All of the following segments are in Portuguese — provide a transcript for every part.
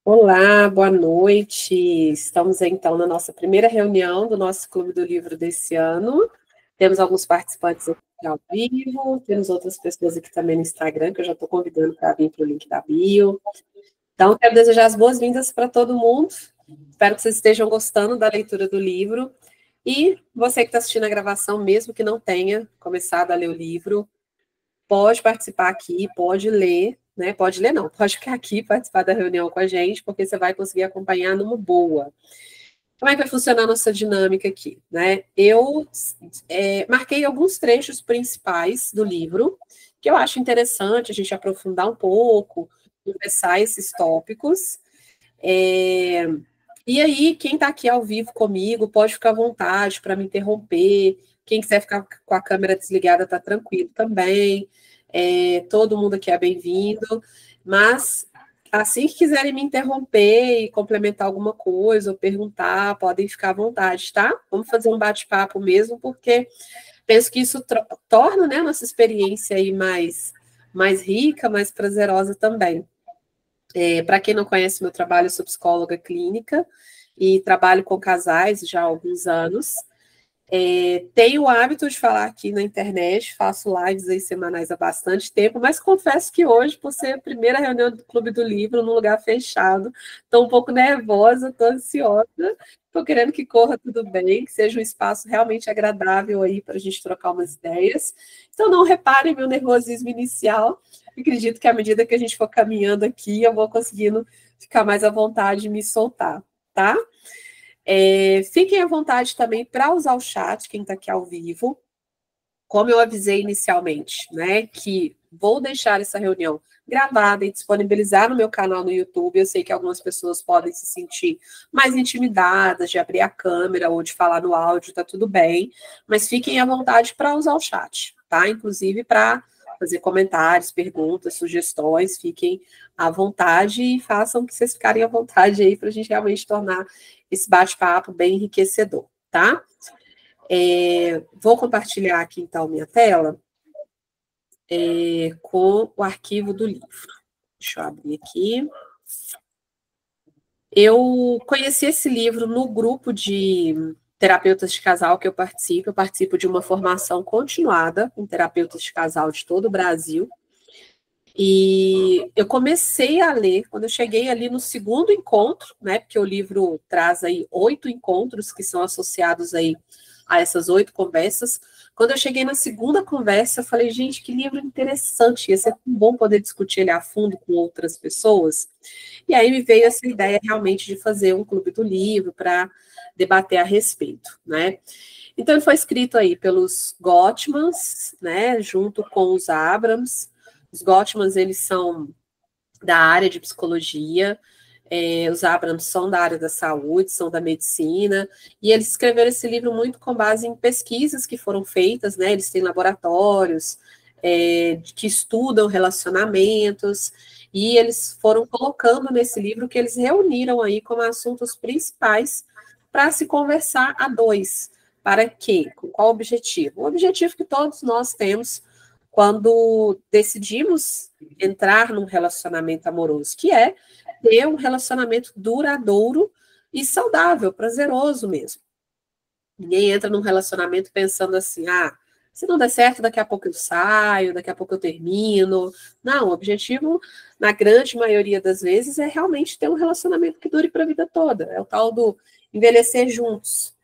Olá, boa noite. Estamos então na nossa primeira reunião do nosso Clube do Livro desse ano. Temos alguns participantes aqui ao vivo, temos outras pessoas aqui também no Instagram, que eu já estou convidando para vir para o link da bio. Então, quero desejar as boas-vindas para todo mundo. Espero que vocês estejam gostando da leitura do livro. E você que está assistindo a gravação, mesmo que não tenha começado a ler o livro, pode participar aqui, pode ler, né? Pode ler, não, pode ficar aqui e participar da reunião com a gente, porque você vai conseguir acompanhar numa boa. Como é que vai funcionar a nossa dinâmica aqui, né? Eu marquei alguns trechos principais do livro, que eu acho interessante a gente aprofundar um pouco, conversar esses tópicos. E aí, quem está aqui ao vivo comigo, pode ficar à vontade para me interromper. Quem quiser ficar com a câmera desligada, está tranquilo também. Todo mundo aqui é bem-vindo. Mas, assim que quiserem me interromper e complementar alguma coisa ou perguntar, podem ficar à vontade, tá? Vamos fazer um bate-papo mesmo, porque penso que isso torna, né, a nossa experiência aí mais rica, mais prazerosa também. Para quem não conhece meu trabalho, eu sou psicóloga clínica e trabalho com casais já há alguns anos. Tenho o hábito de falar aqui na internet, faço lives aí semanais há bastante tempo, mas confesso que hoje, por ser a primeira reunião do Clube do Livro, num lugar fechado, estou um pouco nervosa, estou ansiosa, estou querendo que corra tudo bem, que seja um espaço realmente agradável aí para a gente trocar umas ideias. Então, não reparem meu nervosismo inicial. Acredito que à medida que a gente for caminhando aqui, eu vou conseguindo ficar mais à vontade de me soltar, tá? Fiquem à vontade também para usar o chat, quem está aqui ao vivo. Como eu avisei inicialmente, né, que vou deixar essa reunião gravada e disponibilizar no meu canal no YouTube. Eu sei que algumas pessoas podem se sentir mais intimidadas de abrir a câmera ou de falar no áudio, tá tudo bem, mas fiquem à vontade para usar o chat, tá? Inclusive para fazer comentários, perguntas, sugestões, fiquem à vontade e façam que vocês ficarem à vontade aí para a gente realmente tornar esse bate-papo bem enriquecedor, tá? Vou compartilhar aqui, então, minha tela com o arquivo do livro. Deixa eu abrir aqui. Eu conheci esse livro no grupo de terapeutas de casal que eu participo. Eu participo de uma formação continuada com terapeutas de casal de todo o Brasil. E eu comecei a ler quando eu cheguei ali no segundo encontro, né? Porque o livro traz aí 8 encontros que são associados aí a essas 8 conversas. Quando eu cheguei na segunda conversa, eu falei, gente, que livro interessante, ia ser tão bom poder discutir ele a fundo com outras pessoas. E aí me veio essa ideia realmente de fazer um clube do livro para debater a respeito, né? Então ele foi escrito aí pelos Gottmans, né, junto com os Abrams. Os Gottmans, eles são da área de psicologia, os Abrams são da área da saúde, são da medicina, e eles escreveram esse livro muito com base em pesquisas que foram feitas, né? Eles têm laboratórios que estudam relacionamentos, e eles foram colocando nesse livro que eles reuniram aí como assuntos principais para se conversar a dois. Para quê? Com qual objetivo? O objetivo que todos nós temos quando decidimos entrar num relacionamento amoroso, que é ter um relacionamento duradouro e saudável, prazeroso mesmo. Ninguém entra num relacionamento pensando assim, se não der certo, daqui a pouco eu saio, daqui a pouco eu termino. Não, o objetivo, na grande maioria das vezes, é realmente ter um relacionamento que dure para a vida toda. É o tal do envelhecer juntos.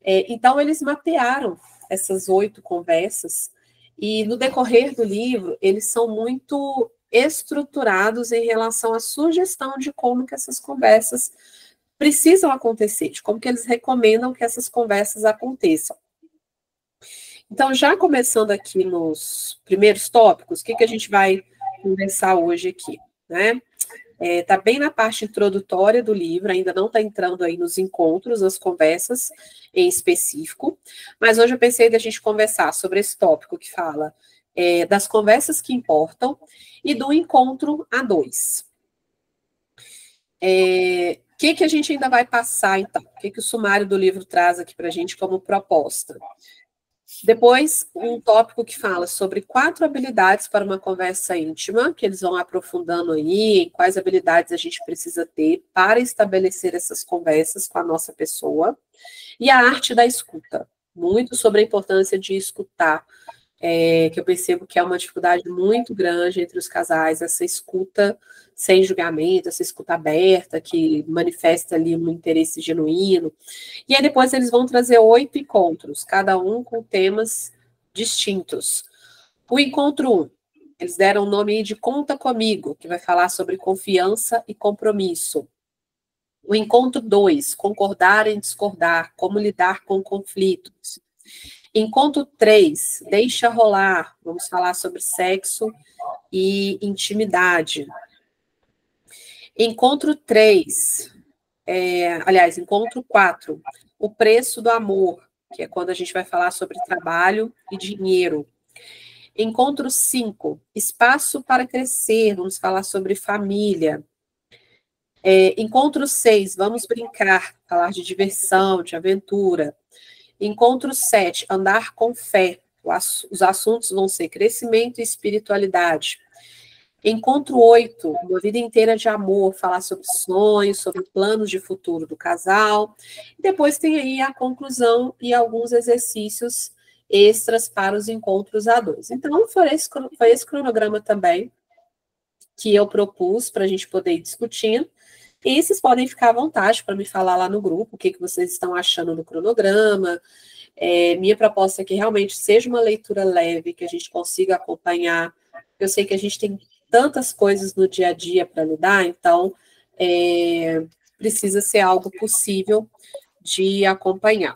Então, eles mapearam essas 8 conversas e, no decorrer do livro, eles são muito estruturados em relação à sugestão de como que essas conversas precisam acontecer, de como que eles recomendam que essas conversas aconteçam. Então, já começando aqui nos primeiros tópicos, o que a gente vai conversar hoje aqui, né? Está bem na parte introdutória do livro, ainda não está entrando aí nos encontros, nas conversas em específico, mas hoje eu pensei da gente conversar sobre esse tópico que fala das conversas que importam e do encontro a dois. O que a gente ainda vai passar, então? O que o sumário do livro traz aqui para a gente como proposta? Depois, um tópico que fala sobre 4 habilidades para uma conversa íntima, que eles vão aprofundando aí, quais habilidades a gente precisa ter para estabelecer essas conversas com a nossa pessoa. E a arte da escuta, muito sobre a importância de escutar, que eu percebo que é uma dificuldade muito grande entre os casais, essa escuta sem julgamento, essa escuta aberta, que manifesta ali um interesse genuíno. E aí depois eles vão trazer 8 encontros, cada um com temas distintos. O encontro 1, eles deram o nome de Conta Comigo, que vai falar sobre confiança e compromisso. O encontro 2, concordar em discordar, como lidar com conflitos. Encontro 3, deixa rolar, vamos falar sobre sexo e intimidade. Encontro 3, encontro 4, o preço do amor, que é quando a gente vai falar sobre trabalho e dinheiro. Encontro 5, espaço para crescer, vamos falar sobre família. Encontro 6, vamos brincar, falar de diversão, de aventura. Encontro 7, andar com fé. Os assuntos vão ser crescimento e espiritualidade. Encontro 8, uma vida inteira de amor, falar sobre sonhos, sobre planos de futuro do casal. E depois tem aí a conclusão e alguns exercícios extras para os encontros a 2. Então, foi esse cronograma também que eu propus para a gente poder ir discutindo. E vocês podem ficar à vontade para me falar lá no grupo o que vocês estão achando do cronograma. Minha proposta é que realmente seja uma leitura leve, que a gente consiga acompanhar. Eu sei que a gente tem tantas coisas no dia a dia para lidar, então precisa ser algo possível de acompanhar.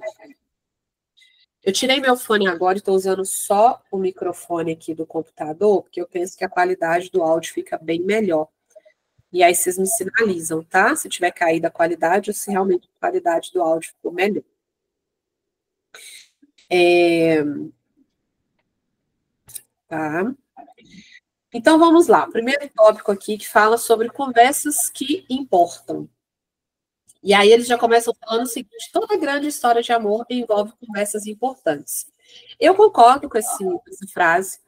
Eu tirei meu fone agora e estou usando só o microfone aqui do computador, porque eu penso que a qualidade do áudio fica bem melhor. E aí vocês me sinalizam, tá? Se tiver caído a qualidade ou se realmente a qualidade do áudio ficou melhor. Tá? Então vamos lá. Primeiro tópico aqui que fala sobre conversas que importam. E aí eles já começam falando o seguinte: toda grande história de amor envolve conversas importantes. Eu concordo com essa frase,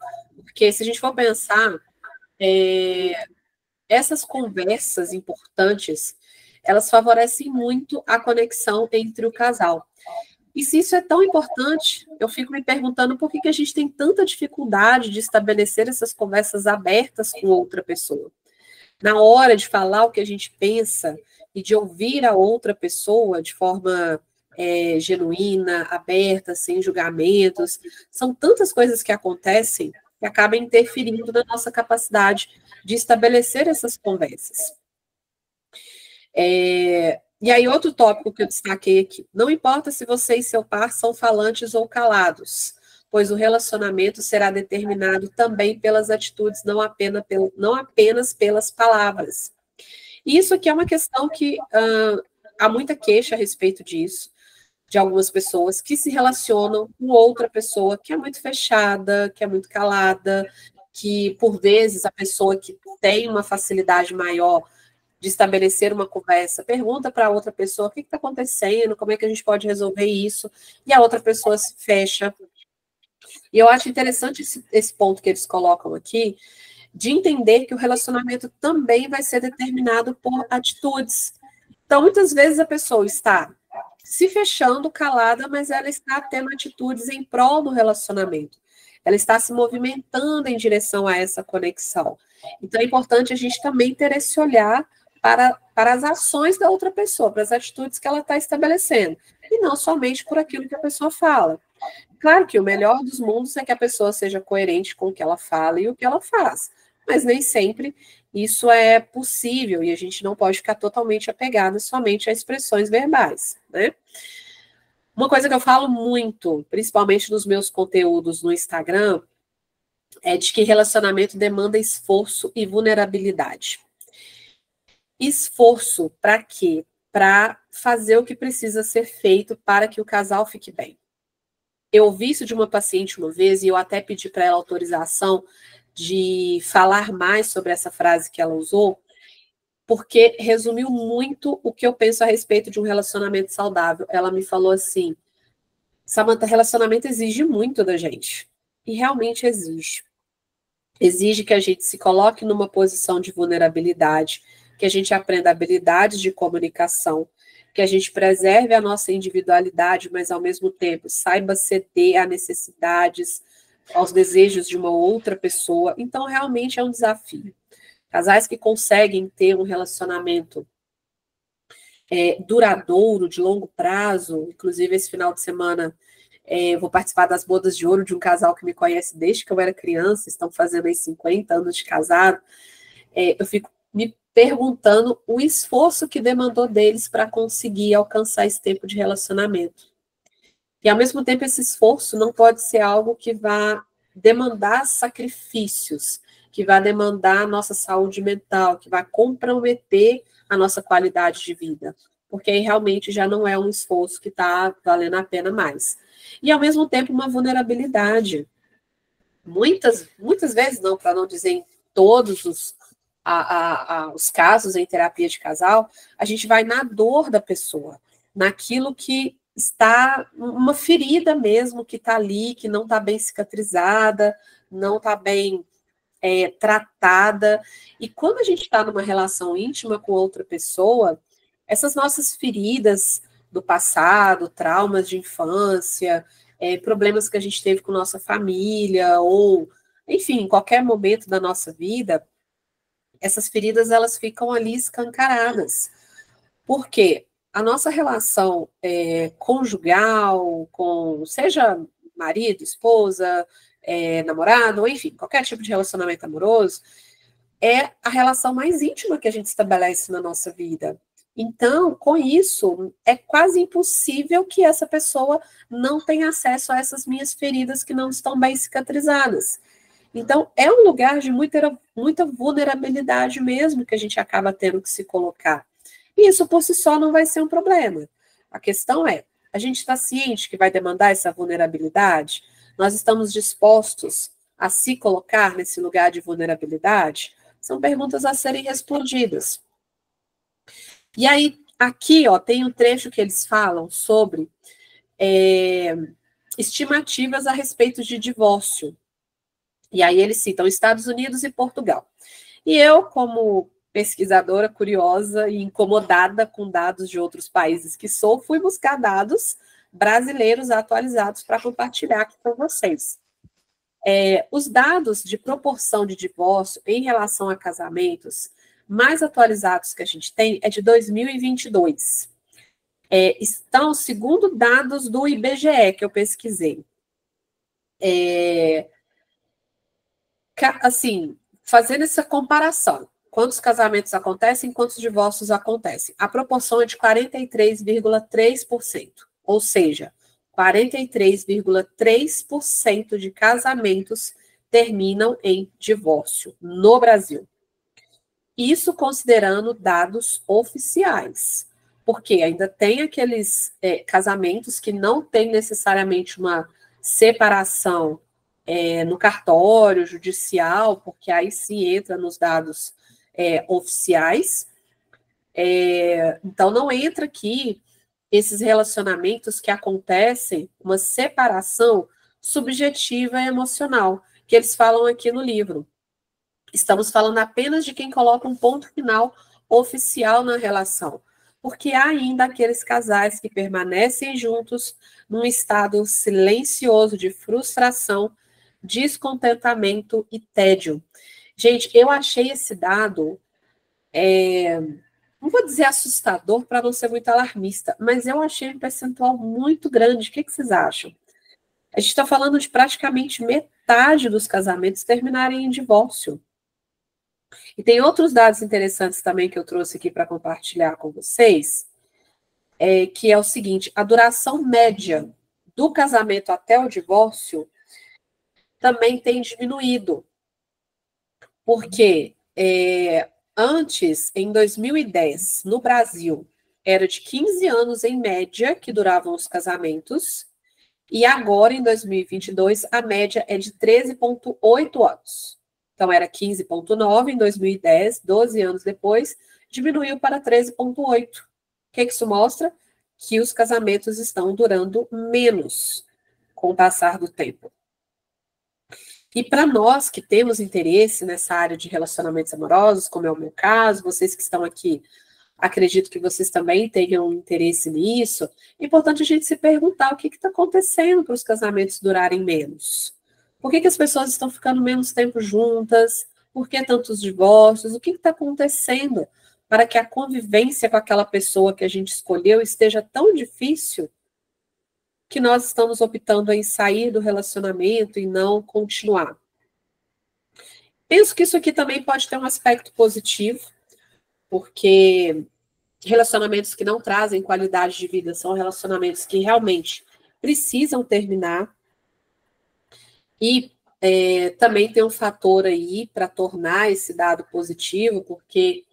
porque se a gente for pensar, essas conversas importantes, elas favorecem muito a conexão entre o casal. E se isso é tão importante, eu fico me perguntando por que a gente tem tanta dificuldade de estabelecer essas conversas abertas com outra pessoa. Na hora de falar o que a gente pensa e de ouvir a outra pessoa de forma genuína, aberta, sem julgamentos, são tantas coisas que acontecem que acabam interferindo na nossa capacidade de estabelecer essas conversas. E aí, outro tópico que eu destaquei aqui: não importa se você e seu par são falantes ou calados, pois o relacionamento será determinado também pelas atitudes, não apenas pelas palavras. E isso aqui é uma questão que há muita queixa a respeito disso, de algumas pessoas que se relacionam com outra pessoa que é muito fechada, que é muito calada, que, por vezes, a pessoa que tem uma facilidade maior de estabelecer uma conversa, pergunta para a outra pessoa o que está acontecendo, como é que a gente pode resolver isso, e a outra pessoa se fecha. E eu acho interessante esse ponto que eles colocam aqui, de entender que o relacionamento também vai ser determinado por atitudes. Então, muitas vezes a pessoa está se fechando, calada, mas ela está tendo atitudes em prol do relacionamento. Ela está se movimentando em direção a essa conexão. Então, é importante a gente também ter esse olhar para as ações da outra pessoa, para as atitudes que ela está estabelecendo, e não somente por aquilo que a pessoa fala. Claro que o melhor dos mundos é que a pessoa seja coerente com o que ela fala e o que ela faz, mas nem sempre isso é possível e a gente não pode ficar totalmente apegado somente a expressões verbais, né? Uma coisa que eu falo muito, principalmente nos meus conteúdos no Instagram, é de que relacionamento demanda esforço e vulnerabilidade. Esforço para quê? Para fazer o que precisa ser feito para que o casal fique bem. Eu ouvi isso de uma paciente uma vez e eu até pedi para ela autorização de falar mais sobre essa frase que ela usou, porque resumiu muito o que eu penso a respeito de um relacionamento saudável. Ela me falou assim: Samantha, relacionamento exige muito da gente. E realmente exige. Exige que a gente se coloque numa posição de vulnerabilidade, que a gente aprenda habilidades de comunicação, que a gente preserve a nossa individualidade, mas ao mesmo tempo saiba ceder a necessidades, aos desejos de uma outra pessoa. Então, realmente é um desafio. Casais que conseguem ter um relacionamento duradouro, de longo prazo, inclusive esse final de semana eu vou participar das bodas de ouro de um casal que me conhece desde que eu era criança, estão fazendo aí 50 anos de casado. Eu fico me perguntando o esforço que demandou deles para conseguir alcançar esse tempo de relacionamento. E, ao mesmo tempo, esse esforço não pode ser algo que vá demandar sacrifícios, que vá demandar a nossa saúde mental, que vá comprometer a nossa qualidade de vida, porque aí realmente já não é um esforço que está valendo a pena mais. E, ao mesmo tempo, uma vulnerabilidade. Muitas vezes, não, para não dizer em todos os casos em terapia de casal, a gente vai na dor da pessoa, naquilo que está uma ferida mesmo, que está ali, que não está bem cicatrizada, não está bem tratada. E quando a gente está numa relação íntima com outra pessoa, essas nossas feridas do passado, traumas de infância, problemas que a gente teve com nossa família, ou, enfim, em qualquer momento da nossa vida, essas feridas, elas ficam ali escancaradas. Por quê? A nossa relação conjugal, com seja marido, esposa, namorado, ou enfim, qualquer tipo de relacionamento amoroso, é a relação mais íntima que a gente estabelece na nossa vida. Então, com isso, é quase impossível que essa pessoa não tenha acesso a essas minhas feridas que não estão bem cicatrizadas. Então, é um lugar de muita vulnerabilidade mesmo que a gente acaba tendo que se colocar. E isso por si só não vai ser um problema. A questão é, a gente está ciente que vai demandar essa vulnerabilidade? Nós estamos dispostos a se colocar nesse lugar de vulnerabilidade? São perguntas a serem respondidas. E aí, aqui, ó, tem um trecho que eles falam sobre estimativas a respeito de divórcio. E aí eles citam Estados Unidos e Portugal. E eu, como pesquisadora curiosa e incomodada com dados de outros países que sou, fui buscar dados brasileiros atualizados para compartilhar aqui com vocês. Os dados de proporção de divórcio em relação a casamentos mais atualizados que a gente tem é de 2022. Estão, segundo dados do IBGE, que eu pesquisei. Assim, fazendo essa comparação, quantos casamentos acontecem, quantos divórcios acontecem? A proporção é de 43,3%, ou seja, 43,3% de casamentos terminam em divórcio no Brasil. Isso considerando dados oficiais, porque ainda tem aqueles casamentos que não tem necessariamente uma separação no cartório judicial, porque aí sim entra nos dados oficiais. Então, não entra aqui esses relacionamentos que acontecem, uma separação subjetiva e emocional, que eles falam aqui no livro. Estamos falando apenas de quem coloca um ponto final oficial na relação, porque há ainda aqueles casais que permanecem juntos num estado silencioso de frustração, descontentamento e tédio. Gente, eu achei esse dado, não vou dizer assustador para não ser muito alarmista, mas eu achei um percentual muito grande. O que vocês acham? A gente está falando de praticamente metade dos casamentos terminarem em divórcio. E tem outros dados interessantes também que eu trouxe aqui para compartilhar com vocês, que é o seguinte: a duração média do casamento até o divórcio também tem diminuído. Porque antes, em 2010, no Brasil, era de 15 anos em média que duravam os casamentos, e agora, em 2022, a média é de 13,8 anos. Então, era 15,9 em 2010, 12 anos depois, diminuiu para 13,8. O que isso mostra? que os casamentos estão durando menos com o passar do tempo. E para nós que temos interesse nessa área de relacionamentos amorosos, como é o meu caso, vocês que estão aqui, acredito que vocês também tenham interesse nisso, é importante a gente se perguntar o que está acontecendo para os casamentos durarem menos. Por que as pessoas estão ficando menos tempo juntas? Por que tantos divórcios? O que está acontecendo para que a convivência com aquela pessoa que a gente escolheu esteja tão difícil que nós estamos optando em sair do relacionamento e não continuar? Penso que isso aqui também pode ter um aspecto positivo, porque relacionamentos que não trazem qualidade de vida são relacionamentos que realmente precisam terminar. E também tem um fator aí para tornar esse dado positivo, porque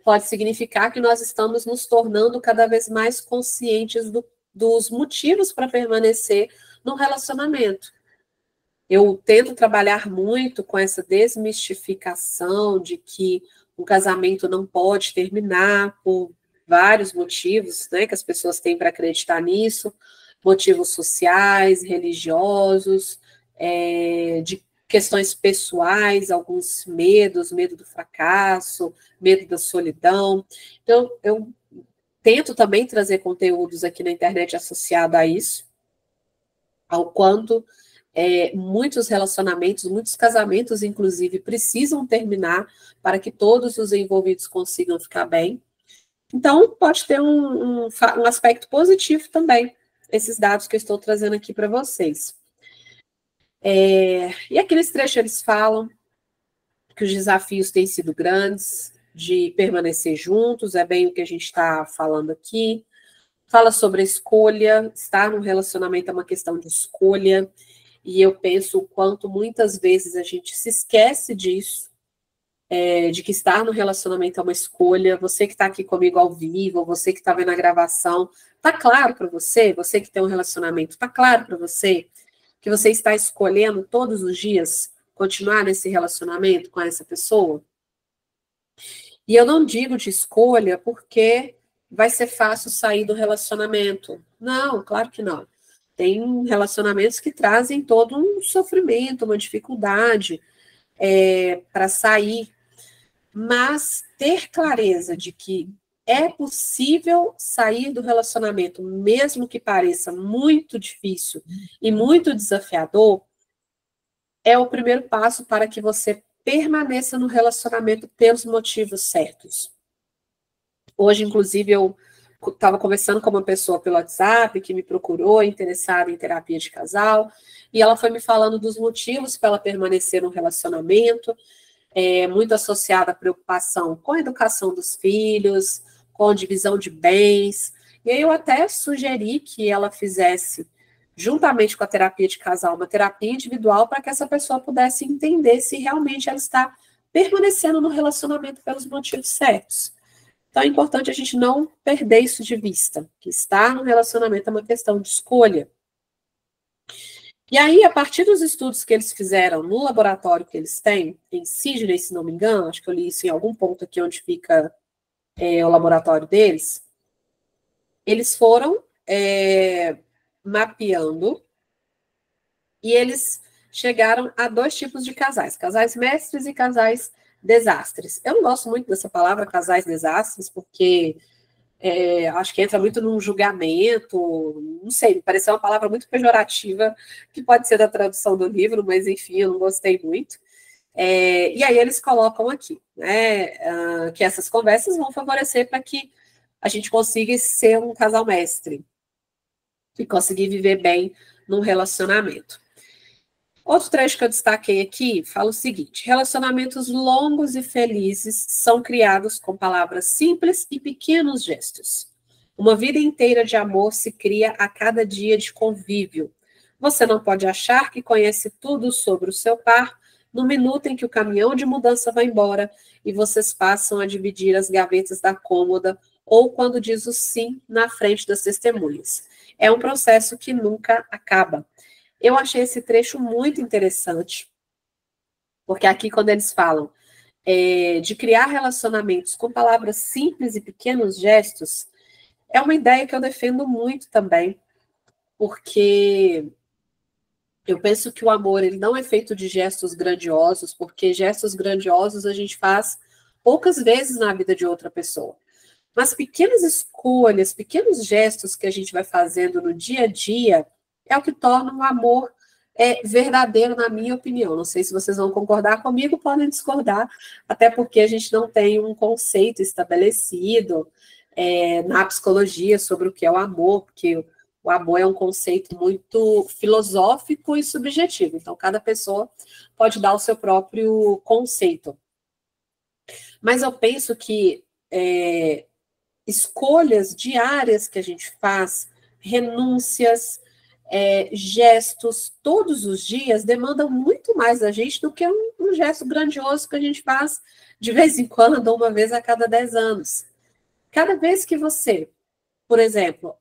pode significar que nós estamos nos tornando cada vez mais conscientes dos motivos para permanecer no relacionamento. Eu tento trabalhar muito com essa desmistificação de que um casamento não pode terminar por vários motivos, né, que as pessoas têm para acreditar nisso, motivos sociais, religiosos, de questões pessoais, alguns medos, medo do fracasso, medo da solidão. Então, eu tento também trazer conteúdos aqui na internet associado a isso, ao quanto muitos relacionamentos, muitos casamentos, inclusive, precisam terminar para que todos os envolvidos consigam ficar bem. Então, pode ter um aspecto positivo também, esses dados que eu estou trazendo aqui para vocês. E aqui nesse trecho eles falam que os desafios têm sido grandes, de permanecer juntos, é bem o que a gente está falando aqui. Fala sobre a escolha, estar num relacionamento é uma questão de escolha, e eu penso o quanto muitas vezes a gente se esquece disso, de que estar no relacionamento é uma escolha. Você que está aqui comigo ao vivo, você que está vendo a gravação, está claro para você? Você que tem um relacionamento, está claro para você que você está escolhendo todos os dias continuar nesse relacionamento com essa pessoa? E eu não digo de escolha porque vai ser fácil sair do relacionamento. Não, claro que não. Tem relacionamentos que trazem todo um sofrimento, uma dificuldade para sair. Mas ter clareza de que é possível sair do relacionamento, mesmo que pareça muito difícil e muito desafiador, é o primeiro passo para que você permaneça no relacionamento pelos motivos certos. Hoje, inclusive, eu estava conversando com uma pessoa pelo WhatsApp que me procurou, interessada em terapia de casal, e ela foi me falando dos motivos para ela permanecer no relacionamento, muito associada à preocupação com a educação dos filhos, com a divisão de bens. E aí eu até sugeri que ela fizesse, juntamente com a terapia de casal, uma terapia individual para que essa pessoa pudesse entender se realmente ela está permanecendo no relacionamento pelos motivos certos. Então é importante a gente não perder isso de vista, que estar no relacionamento é uma questão de escolha. E aí, a partir dos estudos que eles fizeram no laboratório que eles têm, em Sydney, se não me engano, acho que eu li isso em algum ponto aqui onde fica o laboratório deles, eles foram mapeando e eles chegaram a 2 tipos de casais mestres e casais desastres. Eu não gosto muito dessa palavra, casais desastres, porque acho que entra muito num julgamento, não sei, me pareceu uma palavra muito pejorativa, que pode ser da tradução do livro, mas enfim, eu não gostei muito. E aí eles colocam aqui, né, que essas conversas vão favorecer para que a gente consiga ser um casal mestre e conseguir viver bem num relacionamento. Outro trecho que eu destaquei aqui fala o seguinte: relacionamentos longos e felizes são criados com palavras simples e pequenos gestos. Uma vida inteira de amor se cria a cada dia de convívio. Você não pode achar que conhece tudo sobre o seu par no minuto em que o caminhão de mudança vai embora e vocês passam a dividir as gavetas da cômoda ou quando diz o sim na frente das testemunhas. É um processo que nunca acaba. Eu achei esse trecho muito interessante, porque aqui quando eles falam de criar relacionamentos com palavras simples e pequenos gestos, É uma ideia que eu defendo muito também, porque eu penso que o amor ele não é feito de gestos grandiosos, porque gestos grandiosos a gente faz poucas vezes na vida de outra pessoa. Mas pequenas escolhas, pequenos gestos que a gente vai fazendo no dia a dia é o que torna o amor verdadeiro, na minha opinião. Não sei se vocês vão concordar comigo, podem discordar, até porque a gente não tem um conceito estabelecido na psicologia sobre o que é o amor, porque o amor é um conceito muito filosófico e subjetivo. Então, cada pessoa pode dar o seu próprio conceito. Mas eu penso que escolhas diárias que a gente faz, renúncias, gestos, todos os dias, demandam muito mais da gente do que um gesto grandioso que a gente faz de vez em quando, ou uma vez a cada 10 anos. Cada vez que você, por exemplo,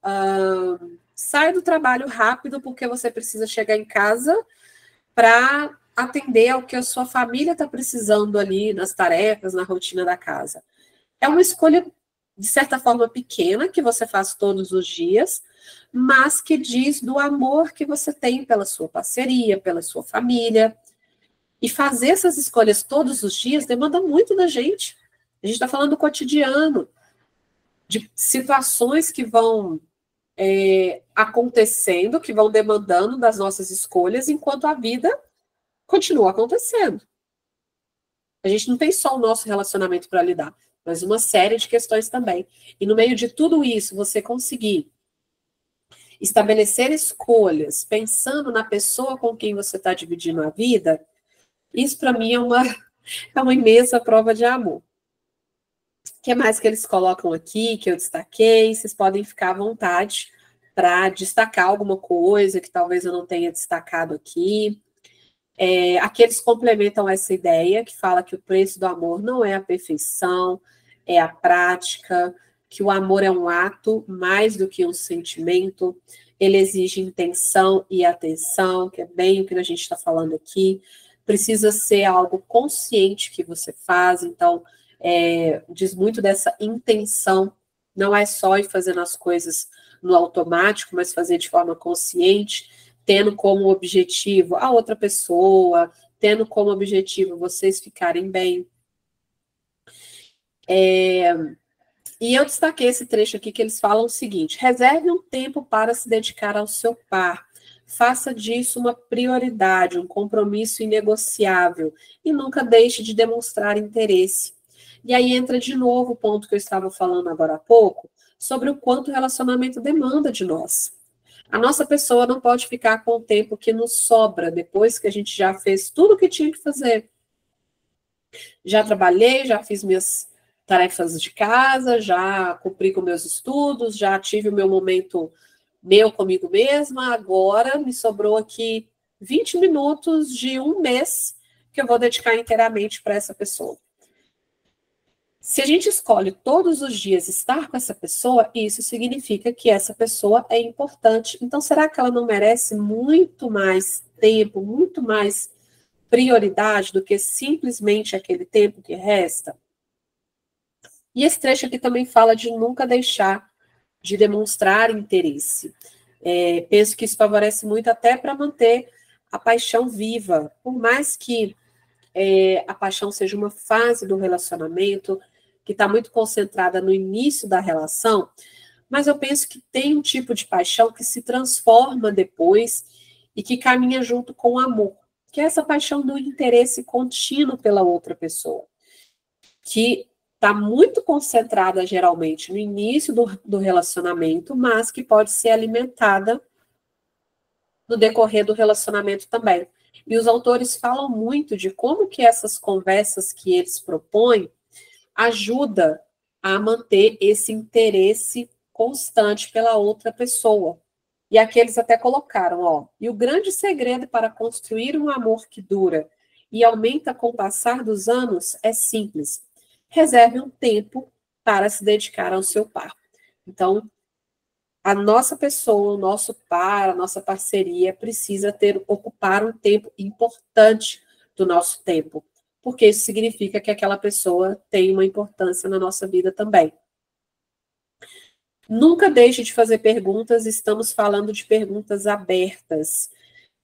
sai do trabalho rápido porque você precisa chegar em casa para atender ao que a sua família está precisando ali nas tarefas, na rotina da casa. É uma escolha, de certa forma, pequena, que você faz todos os dias, mas que diz do amor que você tem pela sua parceria, pela sua família. E fazer essas escolhas todos os dias demanda muito da gente. A gente está falando do cotidiano, de situações que vão acontecendo, que vão demandando das nossas escolhas, enquanto a vida continua acontecendo. A gente não tem só o nosso relacionamento para lidar, mas uma série de questões também. E no meio de tudo isso, você conseguir estabelecer escolhas, pensando na pessoa com quem você está dividindo a vida, isso para mim é uma imensa prova de amor. O que mais que eles colocam aqui, que eu destaquei? Vocês podem ficar à vontade para destacar alguma coisa que talvez eu não tenha destacado aqui. Aqui eles complementam essa ideia, que fala que o preço do amor não é a perfeição, é a prática, que o amor é um ato mais do que um sentimento, ele exige intenção e atenção, que é bem o que a gente está falando aqui, precisa ser algo consciente que você faz, então diz muito dessa intenção, não é só ir fazendo as coisas no automático, mas fazer de forma consciente, tendo como objetivo a outra pessoa, tendo como objetivo vocês ficarem bem. E eu destaquei esse trecho aqui que eles falam o seguinte: reserve um tempo para se dedicar ao seu par, faça disso uma prioridade, um compromisso inegociável, e nunca deixe de demonstrar interesse. E aí entra de novo o ponto que eu estava falando agora há pouco, sobre o quanto o relacionamento demanda de nós. A nossa pessoa não pode ficar com o tempo que nos sobra depois que a gente já fez tudo o que tinha que fazer. Já trabalhei, já fiz minhas tarefas de casa, já cumpri com meus estudos, já tive o meu momento meu comigo mesma, agora me sobrou aqui 20 minutos de um mês que eu vou dedicar inteiramente para essa pessoa. Se a gente escolhe todos os dias estar com essa pessoa, isso significa que essa pessoa é importante. Então, será que ela não merece muito mais tempo, muito mais prioridade do que simplesmente aquele tempo que resta? E esse trecho aqui também fala de nunca deixar de demonstrar interesse. Penso que isso favorece muito até para manter a paixão viva. Por mais que a paixão seja uma fase do relacionamento, que está muito concentrada no início da relação, mas eu penso que tem um tipo de paixão que se transforma depois e que caminha junto com o amor, que é essa paixão do interesse contínuo pela outra pessoa, que está muito concentrada geralmente no início do relacionamento, mas que pode ser alimentada no decorrer do relacionamento também. E os autores falam muito de como que essas conversas que eles propõem ajuda a manter esse interesse constante pela outra pessoa. E aqui eles até colocaram, e o grande segredo para construir um amor que dura e aumenta com o passar dos anos é simples. Reserve um tempo para se dedicar ao seu par. Então, a nossa pessoa, o nosso par, a nossa parceria precisa ocupar um tempo importante do nosso tempo, porque isso significa que aquela pessoa tem uma importância na nossa vida também. Nunca deixe de fazer perguntas, estamos falando de perguntas abertas.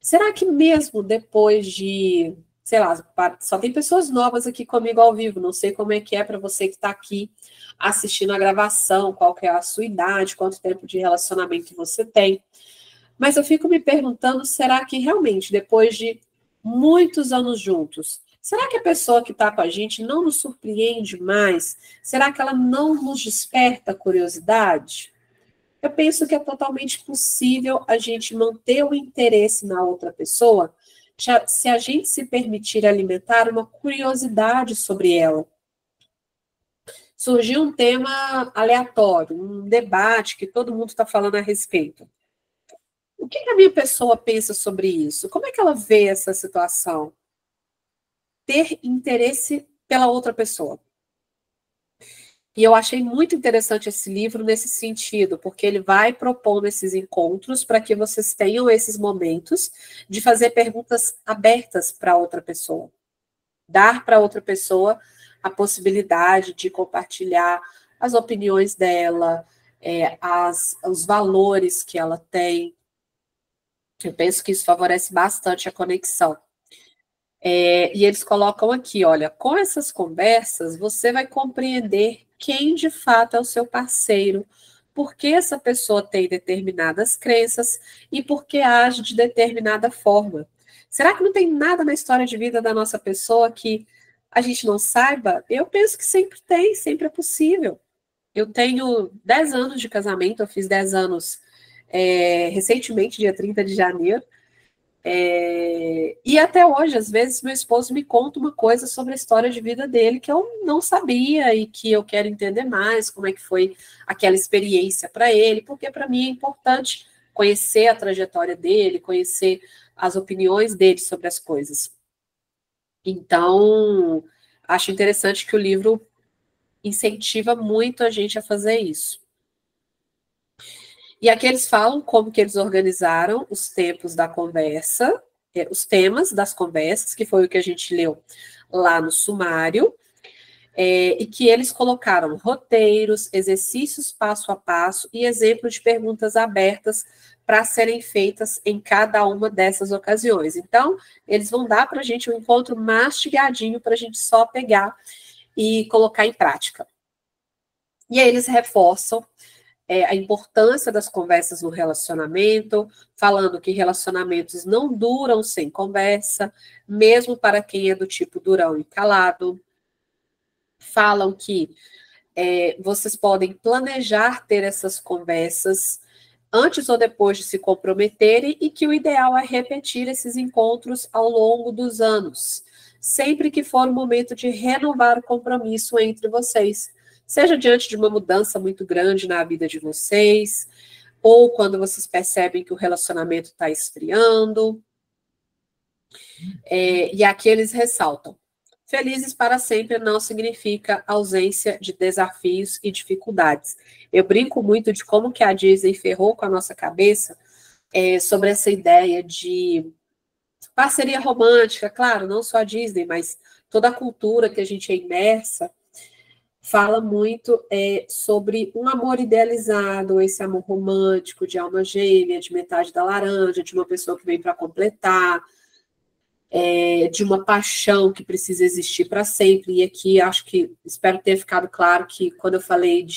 Será que mesmo depois de, sei lá, só tem pessoas novas aqui comigo ao vivo, não sei como é que é para você que está aqui assistindo a gravação, qual que é a sua idade, quanto tempo de relacionamento você tem. Mas eu fico me perguntando, será que realmente, depois de muitos anos juntos, será que a pessoa que está com a gente não nos surpreende mais? Será que ela não nos desperta curiosidade? Eu penso que é totalmente possível a gente manter o interesse na outra pessoa se a gente se permitir alimentar uma curiosidade sobre ela. Surgiu um tema aleatório, um debate que todo mundo está falando a respeito. O que a minha pessoa pensa sobre isso? Como é que ela vê essa situação? Ter interesse pela outra pessoa. E eu achei muito interessante esse livro nesse sentido, porque ele vai propondo esses encontros para que vocês tenham esses momentos de fazer perguntas abertas para outra pessoa. Dar para outra pessoa a possibilidade de compartilhar as opiniões dela, os valores que ela tem. Eu penso que isso favorece bastante a conexão. E eles colocam aqui, olha, com essas conversas, você vai compreender quem de fato é o seu parceiro, por que essa pessoa tem determinadas crenças e por que age de determinada forma. Será que não tem nada na história de vida da nossa pessoa que a gente não saiba? Eu penso que sempre tem, sempre é possível. Eu tenho 10 anos de casamento, eu fiz 10 anos recentemente, dia 30 de janeiro, e até hoje, às vezes, meu esposo me conta uma coisa sobre a história de vida dele que eu não sabia e que eu quero entender mais, como é que foi aquela experiência para ele, porque para mim é importante conhecer a trajetória dele, conhecer as opiniões dele sobre as coisas. Então, acho interessante que o livro incentiva muito a gente a fazer isso. E aqui eles falam como que eles organizaram os tempos da conversa, os temas das conversas, que foi o que a gente leu lá no sumário, e que eles colocaram roteiros, exercícios passo a passo e exemplos de perguntas abertas para serem feitas em cada uma dessas ocasiões. Então, eles vão dar para a gente um encontro mastigadinho para a gente só pegar e colocar em prática. E aí eles reforçam a importância das conversas no relacionamento, falando que relacionamentos não duram sem conversa, mesmo para quem é do tipo durão e calado. Falam que vocês podem planejar ter essas conversas antes ou depois de se comprometerem e que o ideal é repetir esses encontros ao longo dos anos, sempre que for o momento de renovar o compromisso entre vocês. Seja diante de uma mudança muito grande na vida de vocês, ou quando vocês percebem que o relacionamento está esfriando. E aqui eles ressaltam: felizes para sempre não significa ausência de desafios e dificuldades. Eu brinco muito de como que a Disney ferrou com a nossa cabeça sobre essa ideia de parceria romântica, claro, não só a Disney, mas toda a cultura que a gente é imersa, fala muito sobre um amor idealizado, esse amor romântico de alma gêmea, de metade da laranja, de uma pessoa que vem para completar, de uma paixão que precisa existir para sempre. E aqui acho que, espero ter ficado claro que quando eu falei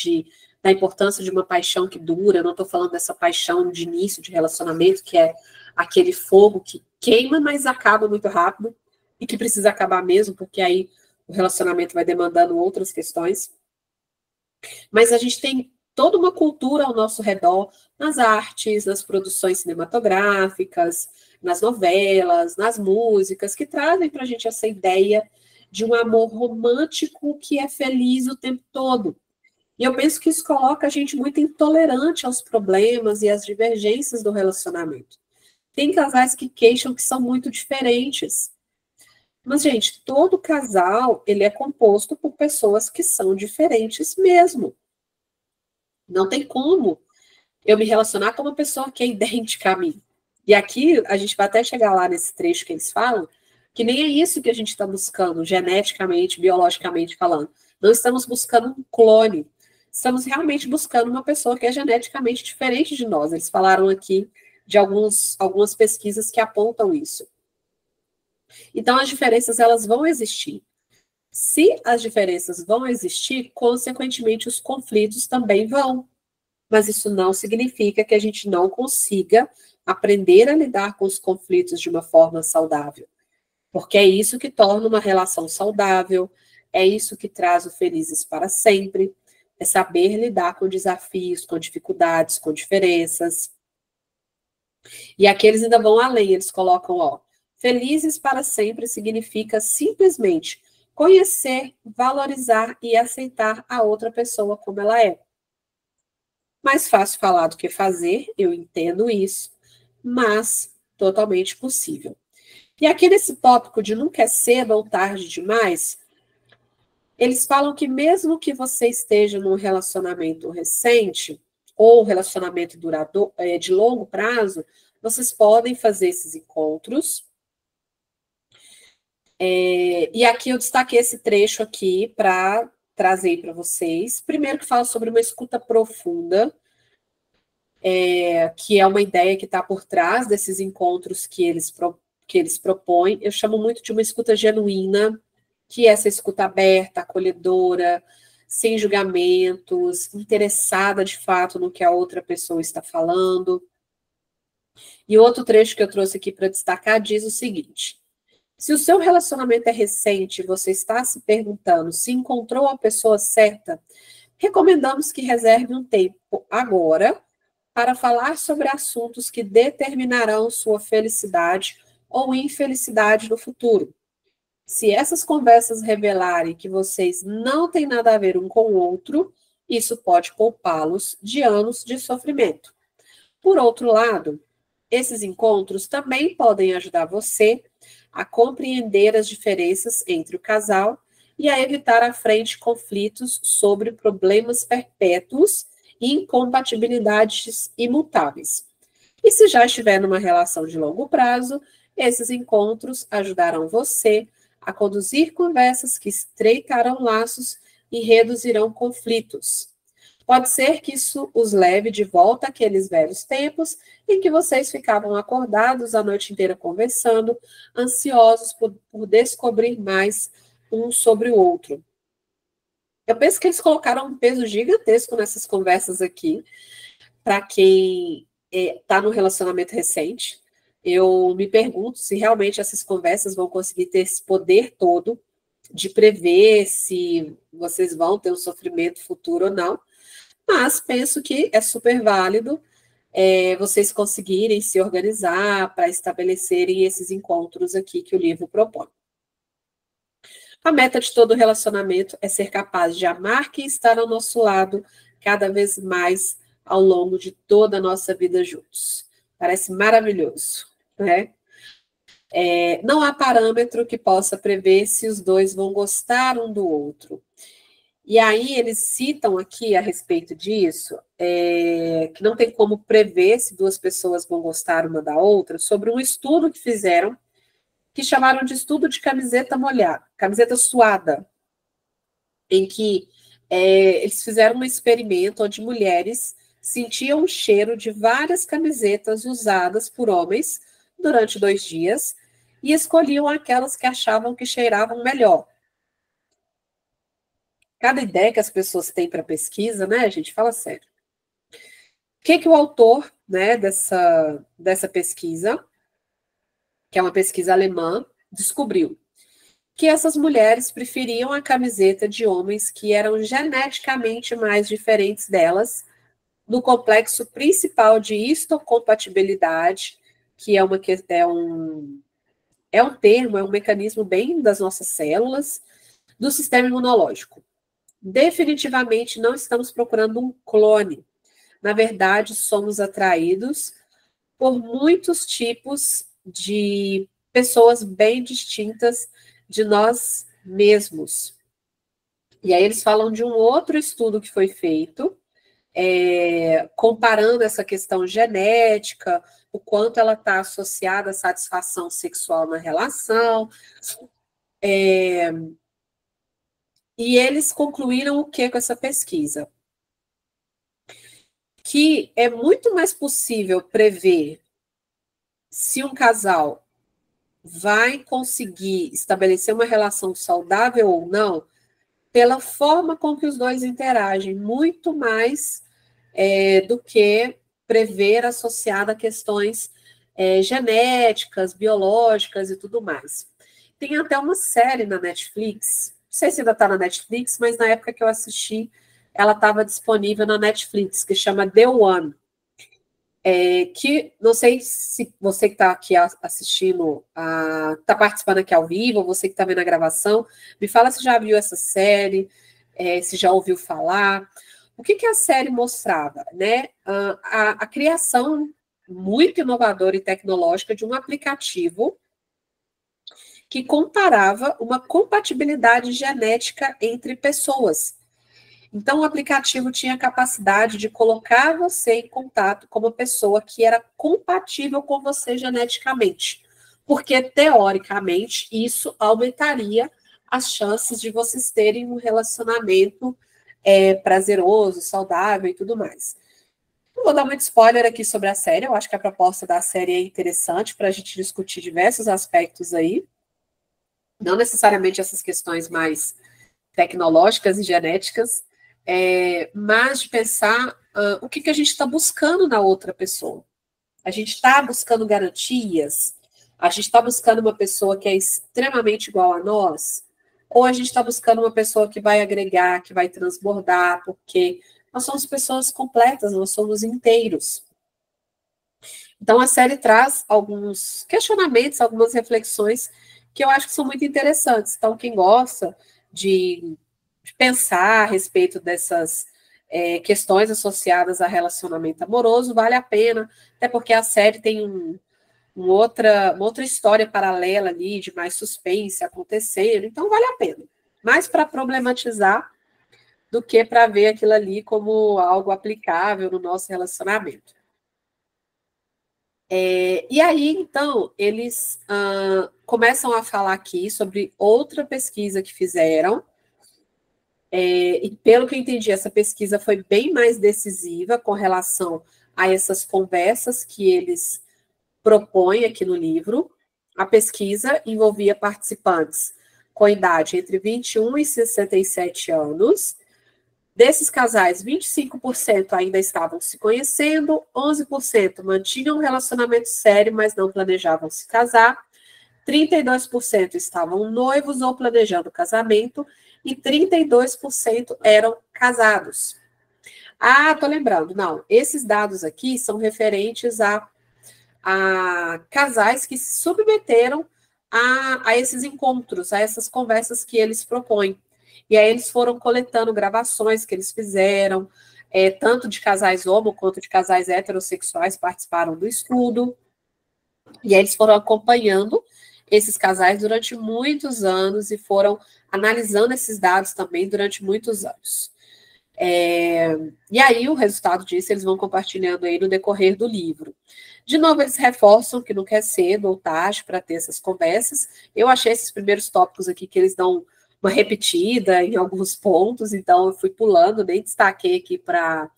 da importância de uma paixão que dura, eu não estou falando dessa paixão de início de relacionamento, que é aquele fogo que queima, mas acaba muito rápido, e que precisa acabar mesmo, porque aí o relacionamento vai demandando outras questões. Mas a gente tem toda uma cultura ao nosso redor, nas artes, nas produções cinematográficas, nas novelas, nas músicas, que trazem para a gente essa ideia de um amor romântico que é feliz o tempo todo. E eu penso que isso coloca a gente muito intolerante aos problemas e às divergências do relacionamento. Tem casais que queixam que são muito diferentes. Mas, gente, todo casal, ele é composto por pessoas que são diferentes mesmo. Não tem como eu me relacionar com uma pessoa que é idêntica a mim. E aqui, a gente vai até chegar lá nesse trecho que eles falam, que nem é isso que a gente está buscando, geneticamente, biologicamente falando. Não estamos buscando um clone. estamos realmente buscando uma pessoa que é geneticamente diferente de nós. Eles falaram aqui de algumas pesquisas que apontam isso. Então, as diferenças, elas vão existir. Se as diferenças vão existir, consequentemente, os conflitos também vão. Mas isso não significa que a gente não consiga aprender a lidar com os conflitos de uma forma saudável. Porque é isso que torna uma relação saudável, é isso que traz o felizes para sempre, é saber lidar com desafios, com dificuldades, com diferenças. E aqui eles ainda vão além, eles colocam, ó, felizes para sempre significa simplesmente conhecer, valorizar e aceitar a outra pessoa como ela é. Mais fácil falar do que fazer, eu entendo isso, mas totalmente possível. E aqui nesse tópico de nunca é cedo ou tarde demais, eles falam que mesmo que você esteja num relacionamento recente, ou relacionamento duradouro, de longo prazo, vocês podem fazer esses encontros. E aqui eu destaquei esse trecho aqui para trazer para vocês. Primeiro que fala sobre uma escuta profunda, que é uma ideia que está por trás desses encontros que eles propõem. Eu chamo muito de uma escuta genuína, que é essa escuta aberta, acolhedora, sem julgamentos, interessada de fato no que a outra pessoa está falando. E outro trecho que eu trouxe aqui para destacar diz o seguinte: se o seu relacionamento é recente e você está se perguntando se encontrou a pessoa certa, recomendamos que reserve um tempo agora para falar sobre assuntos que determinarão sua felicidade ou infelicidade no futuro. Se essas conversas revelarem que vocês não têm nada a ver um com o outro, isso pode poupá-los de anos de sofrimento. Por outro lado, esses encontros também podem ajudar você a compreender as diferenças entre o casal e a evitar à frente conflitos sobre problemas perpétuos e incompatibilidades imutáveis. E se já estiver numa relação de longo prazo, esses encontros ajudarão você a conduzir conversas que estreitarão laços e reduzirão conflitos. Pode ser que isso os leve de volta àqueles velhos tempos em que vocês ficavam acordados a noite inteira conversando, ansiosos por descobrir mais um sobre o outro. Eu penso que eles colocaram um peso gigantesco nessas conversas aqui, para quem está no relacionamento recente. Eu me pergunto se realmente essas conversas vão conseguir ter esse poder todo de prever se vocês vão ter um sofrimento futuro ou não, mas penso que é super válido vocês conseguirem se organizar para estabelecerem esses encontros aqui que o livro propõe. A meta de todo relacionamento é ser capaz de amar quem está ao nosso lado cada vez mais ao longo de toda a nossa vida juntos. Parece maravilhoso, né? Não há parâmetro que possa prever se os dois vão gostar um do outro. E aí eles citam aqui a respeito disso, que não tem como prever se duas pessoas vão gostar uma da outra, sobre um estudo que fizeram, que chamaram de estudo de camiseta molhada, camiseta suada, em que eles fizeram um experimento onde mulheres sentiam o cheiro de várias camisetas usadas por homens durante 2 dias e escolhiam aquelas que achavam que cheiravam melhor. Cada ideia que as pessoas têm para pesquisa, né, a gente fala sério. O que o autor, né, dessa pesquisa, que é uma pesquisa alemã, descobriu? Que essas mulheres preferiam a camiseta de homens que eram geneticamente mais diferentes delas, no complexo principal de histocompatibilidade, que é um termo, é um mecanismo bem das nossas células, do sistema imunológico. Definitivamente não estamos procurando um clone. Na verdade, somos atraídos por muitos tipos de pessoas bem distintas de nós mesmos. E aí eles falam de um outro estudo que foi feito, comparando essa questão genética, o quanto ela está associada à satisfação sexual na relação. E eles concluíram o que com essa pesquisa? que é muito mais possível prever se um casal vai conseguir estabelecer uma relação saudável ou não pela forma com que os dois interagem, muito mais do que prever associado a questões genéticas, biológicas e tudo mais. Tem até uma série na Netflix, não sei se ainda está na Netflix, mas na época que eu assisti, ela estava disponível na Netflix, que chama The One. Que não sei se você que está aqui assistindo, está participando aqui ao vivo, ou você que está vendo a gravação, me fala se já viu essa série, se já ouviu falar. O que a série mostrava? Né? A criação muito inovadora e tecnológica de um aplicativo que comparava uma compatibilidade genética entre pessoas. Então, o aplicativo tinha a capacidade de colocar você em contato com uma pessoa que era compatível com você geneticamente, porque, teoricamente, isso aumentaria as chances de vocês terem um relacionamento prazeroso, saudável e tudo mais. Não vou dar muito spoiler aqui sobre a série, eu acho que a proposta da série é interessante para a gente discutir diversos aspectos aí, não necessariamente essas questões mais tecnológicas e genéticas, mas de pensar o que a gente está buscando na outra pessoa. A gente está buscando garantias? A gente está buscando uma pessoa que é extremamente igual a nós? Ou a gente está buscando uma pessoa que vai agregar, que vai transbordar, porque nós somos pessoas completas, nós somos inteiros. Então, a série traz alguns questionamentos, algumas reflexões que eu acho que são muito interessantes. Então, quem gosta de pensar a respeito dessas questões associadas a relacionamento amoroso, vale a pena, até porque a série tem uma outra história paralela ali, de mais suspense acontecendo, então vale a pena. Mais para problematizar do que para ver aquilo ali como algo aplicável no nosso relacionamento. E aí, então, eles começam a falar aqui sobre outra pesquisa que fizeram, e pelo que eu entendi, essa pesquisa foi bem mais decisiva com relação a essas conversas que eles propõem aqui no livro. A pesquisa envolvia participantes com idade entre 21 e 67 anos. Desses casais, 25% ainda estavam se conhecendo, 11% mantinham um relacionamento sério, mas não planejavam se casar, 32% estavam noivos ou planejando casamento, e 32% eram casados. Ah, tô lembrando, não, esses dados aqui são referentes a casais que se submeteram a esses encontros, a essas conversas que eles propõem. E aí eles foram coletando gravações que eles fizeram, tanto de casais homo quanto de casais heterossexuais participaram do estudo, e aí eles foram acompanhando esses casais durante muitos anos e foram analisando esses dados também durante muitos anos. E aí o resultado disso eles vão compartilhando aí no decorrer do livro. De novo, eles reforçam que não quer cedo ou tarde para ter essas conversas. Eu achei esses primeiros tópicos aqui que eles dão uma repetida em alguns pontos, então eu fui pulando, nem destaquei aqui para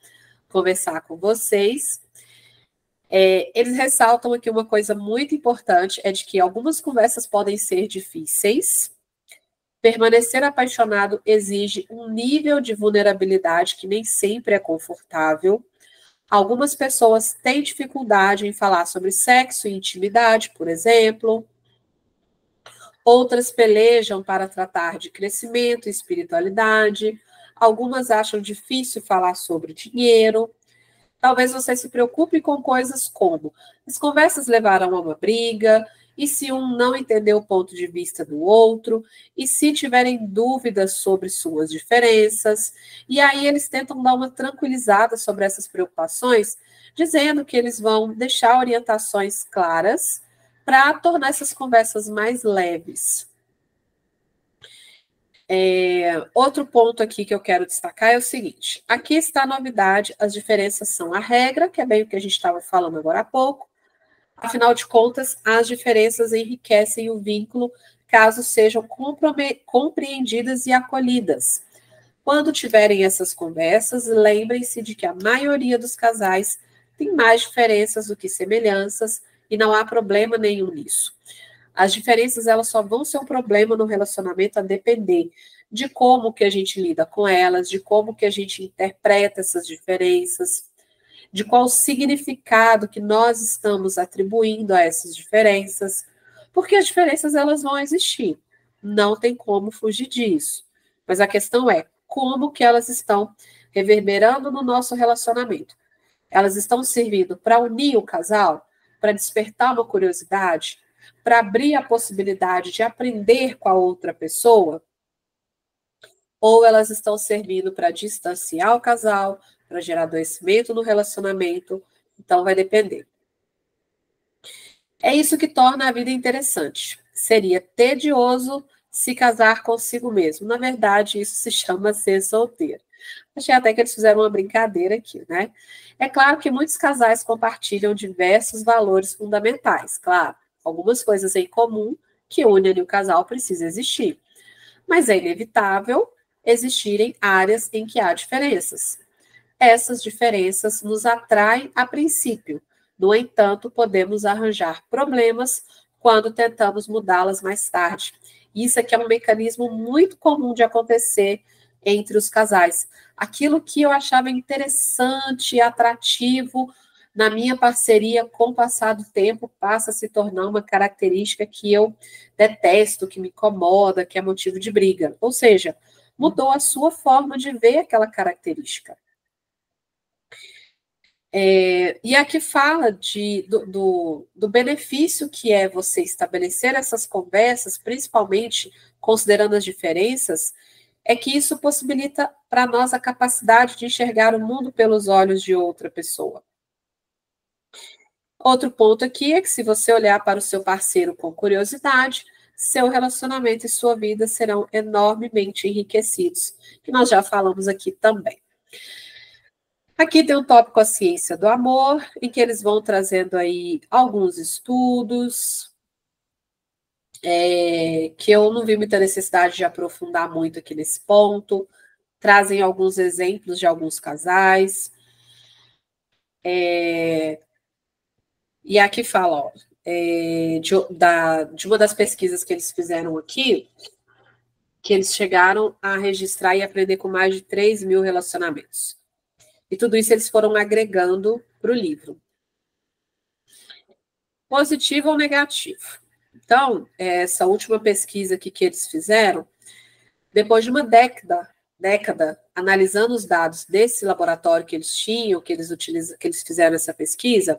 conversar com vocês. Eles ressaltam aqui uma coisa muito importante, é de que algumas conversas podem ser difíceis. Permanecer apaixonado exige um nível de vulnerabilidade que nem sempre é confortável. Algumas pessoas têm dificuldade em falar sobre sexo e intimidade, por exemplo. Outras pelejam para tratar de crescimento e espiritualidade. Algumas acham difícil falar sobre dinheiro. Talvez você se preocupe com coisas como: as conversas levarão a uma briga, e se um não entender o ponto de vista do outro, e se tiverem dúvidas sobre suas diferenças. E aí eles tentam dar uma tranquilizada sobre essas preocupações, dizendo que eles vão deixar orientações claras para tornar essas conversas mais leves. Outro ponto aqui que eu quero destacar é o seguinte: aqui está a novidade, as diferenças são a regra, que é bem o que a gente estava falando agora há pouco. Afinal de contas, as diferenças enriquecem o vínculo, caso sejam compreendidas e acolhidas. Quando tiverem essas conversas, lembrem-se de que a maioria dos casais tem mais diferenças do que semelhanças e não há problema nenhum nisso. As diferenças, elas só vão ser um problema no relacionamento a depender de como que a gente lida com elas, de como que a gente interpreta essas diferenças, de qual significado que nós estamos atribuindo a essas diferenças, porque as diferenças, elas vão existir. Não tem como fugir disso. Mas a questão é como que elas estão reverberando no nosso relacionamento. Elas estão servindo para unir o casal, para despertar uma curiosidade, para abrir a possibilidade de aprender com a outra pessoa, ou elas estão servindo para distanciar o casal, para gerar adoecimento no relacionamento. Então, vai depender. É isso que torna a vida interessante. Seria tedioso se casar consigo mesmo. Na verdade, isso se chama ser solteiro. Achei até que eles fizeram uma brincadeira aqui, né? É claro que muitos casais compartilham diversos valores fundamentais. Claro, algumas coisas em comum que unem o casal precisam existir. Mas é inevitável existirem áreas em que há diferenças. Essas diferenças nos atraem a princípio. No entanto, podemos arranjar problemas quando tentamos mudá-las mais tarde. Isso aqui é um mecanismo muito comum de acontecer entre os casais. Aquilo que eu achava interessante e atrativo na minha parceria, com o passar do tempo, passa a se tornar uma característica que eu detesto, que me incomoda, que é motivo de briga. Ou seja, mudou a sua forma de ver aquela característica. E aqui fala do benefício que é você estabelecer essas conversas, principalmente considerando as diferenças, é que isso possibilita para nós a capacidade de enxergar o mundo pelos olhos de outra pessoa. Outro ponto aqui é que se você olhar para o seu parceiro com curiosidade, seu relacionamento e sua vida serão enormemente enriquecidos, que nós já falamos aqui também. Aqui tem um tópico, a ciência do amor, em que eles vão trazendo aí alguns estudos, que eu não vi muita necessidade de aprofundar muito aqui nesse ponto. Trazem alguns exemplos de alguns casais. E aqui fala, ó, de uma das pesquisas que eles fizeram aqui, que eles chegaram a registrar e aprender com mais de 3 mil relacionamentos. E tudo isso eles foram agregando para o livro. Positivo ou negativo? Então, essa última pesquisa aqui que eles fizeram, depois de uma década analisando os dados desse laboratório que eles tinham, que eles fizeram essa pesquisa,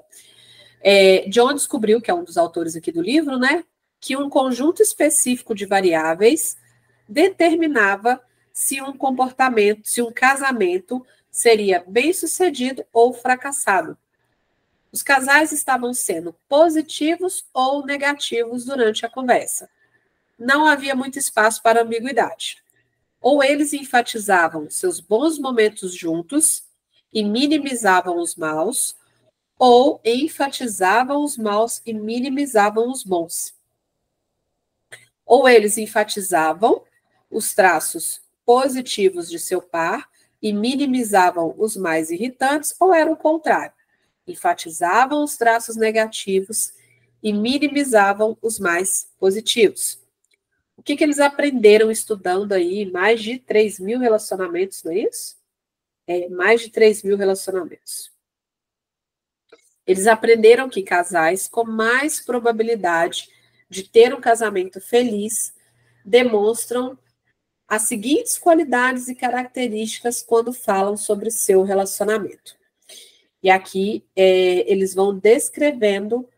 John descobriu, que é um dos autores aqui do livro, né, que um conjunto específico de variáveis determinava se um casamento seria bem-sucedido ou fracassado. Os casais estavam sendo positivos ou negativos durante a conversa. Não havia muito espaço para ambiguidade. Ou eles enfatizavam seus bons momentos juntos e minimizavam os maus, ou enfatizavam os maus e minimizavam os bons. Ou eles enfatizavam os traços positivos de seu par e minimizavam os mais irritantes, ou era o contrário. Enfatizavam os traços negativos e minimizavam os mais positivos. O que eles aprenderam estudando aí mais de 3 mil relacionamentos, não é isso? Mais de 3 mil relacionamentos. Eles aprenderam que casais com mais probabilidade de ter um casamento feliz demonstram as seguintes qualidades e características quando falam sobre seu relacionamento. E aqui eles vão descrevendo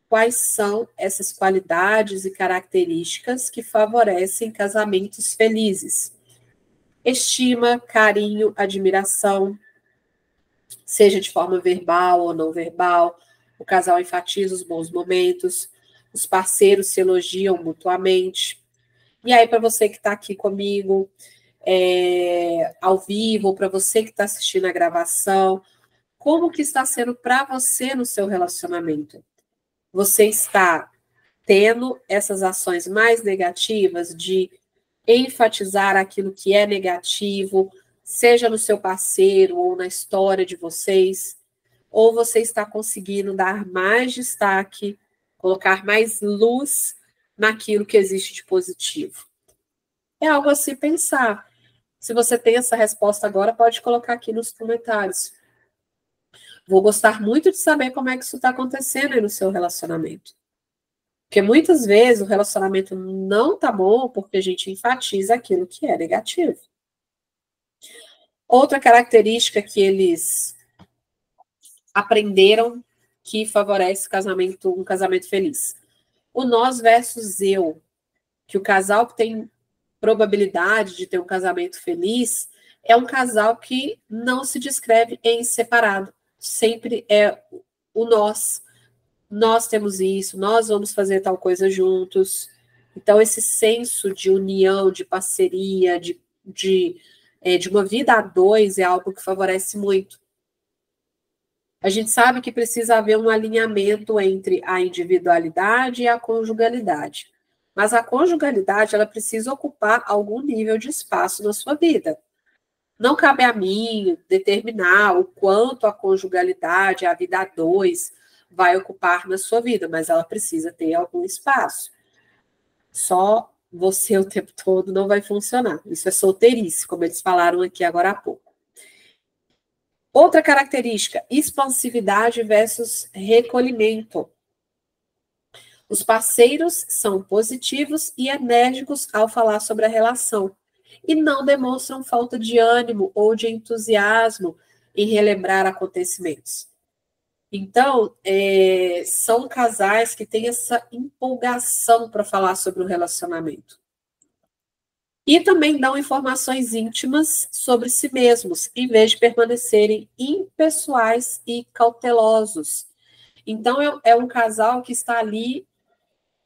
quais são essas qualidades e características que favorecem casamentos felizes. Estima, carinho, admiração, seja de forma verbal ou não verbal, o casal enfatiza os bons momentos, os parceiros se elogiam mutuamente. E aí, para você que está aqui comigo, ao vivo, ou para você que está assistindo a gravação, como que está sendo para você no seu relacionamento? Você está tendo essas ações mais negativas de enfatizar aquilo que é negativo, seja no seu parceiro ou na história de vocês, ou você está conseguindo dar mais destaque, colocar mais luz naquilo que existe de positivo? É algo a se pensar. Se você tem essa resposta agora, pode colocar aqui nos comentários. Vou gostar muito de saber como é que isso está acontecendo aí no seu relacionamento. Porque muitas vezes o relacionamento não tá bom porque a gente enfatiza aquilo que é negativo. Outra característica que eles aprenderam que favorece um casamento feliz. O nós versus eu. Que o casal que tem probabilidade de ter um casamento feliz é um casal que não se descreve em separado. Sempre é o nós. Nós temos isso, nós vamos fazer tal coisa juntos. Então, esse senso de união, de parceria, de uma vida a dois é algo que favorece muito. A gente sabe que precisa haver um alinhamento entre a individualidade e a conjugalidade. Mas a conjugalidade, ela precisa ocupar algum nível de espaço na sua vida. Não cabe a mim determinar o quanto a conjugalidade, a vida a dois, vai ocupar na sua vida, mas ela precisa ter algum espaço. Só você o tempo todo não vai funcionar. Isso é solteirice, como eles falaram aqui agora há pouco. Outra característica, expansividade versus recolhimento. Os parceiros são positivos e enérgicos ao falar sobre a relação e não demonstram falta de ânimo ou de entusiasmo em relembrar acontecimentos. Então, são casais que têm essa empolgação para falar sobre o relacionamento. E também dão informações íntimas sobre si mesmos, em vez de permanecerem impessoais e cautelosos. Então, é um casal que está ali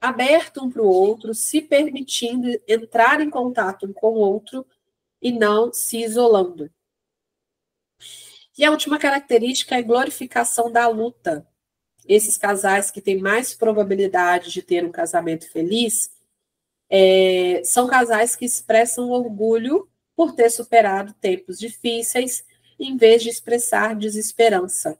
aberto um para o outro, se permitindo entrar em contato um com o outro e não se isolando. E a última característica é a glorificação da luta. Esses casais que têm mais probabilidade de ter um casamento feliz são casais que expressam orgulho por ter superado tempos difíceis, em vez de expressar desesperança.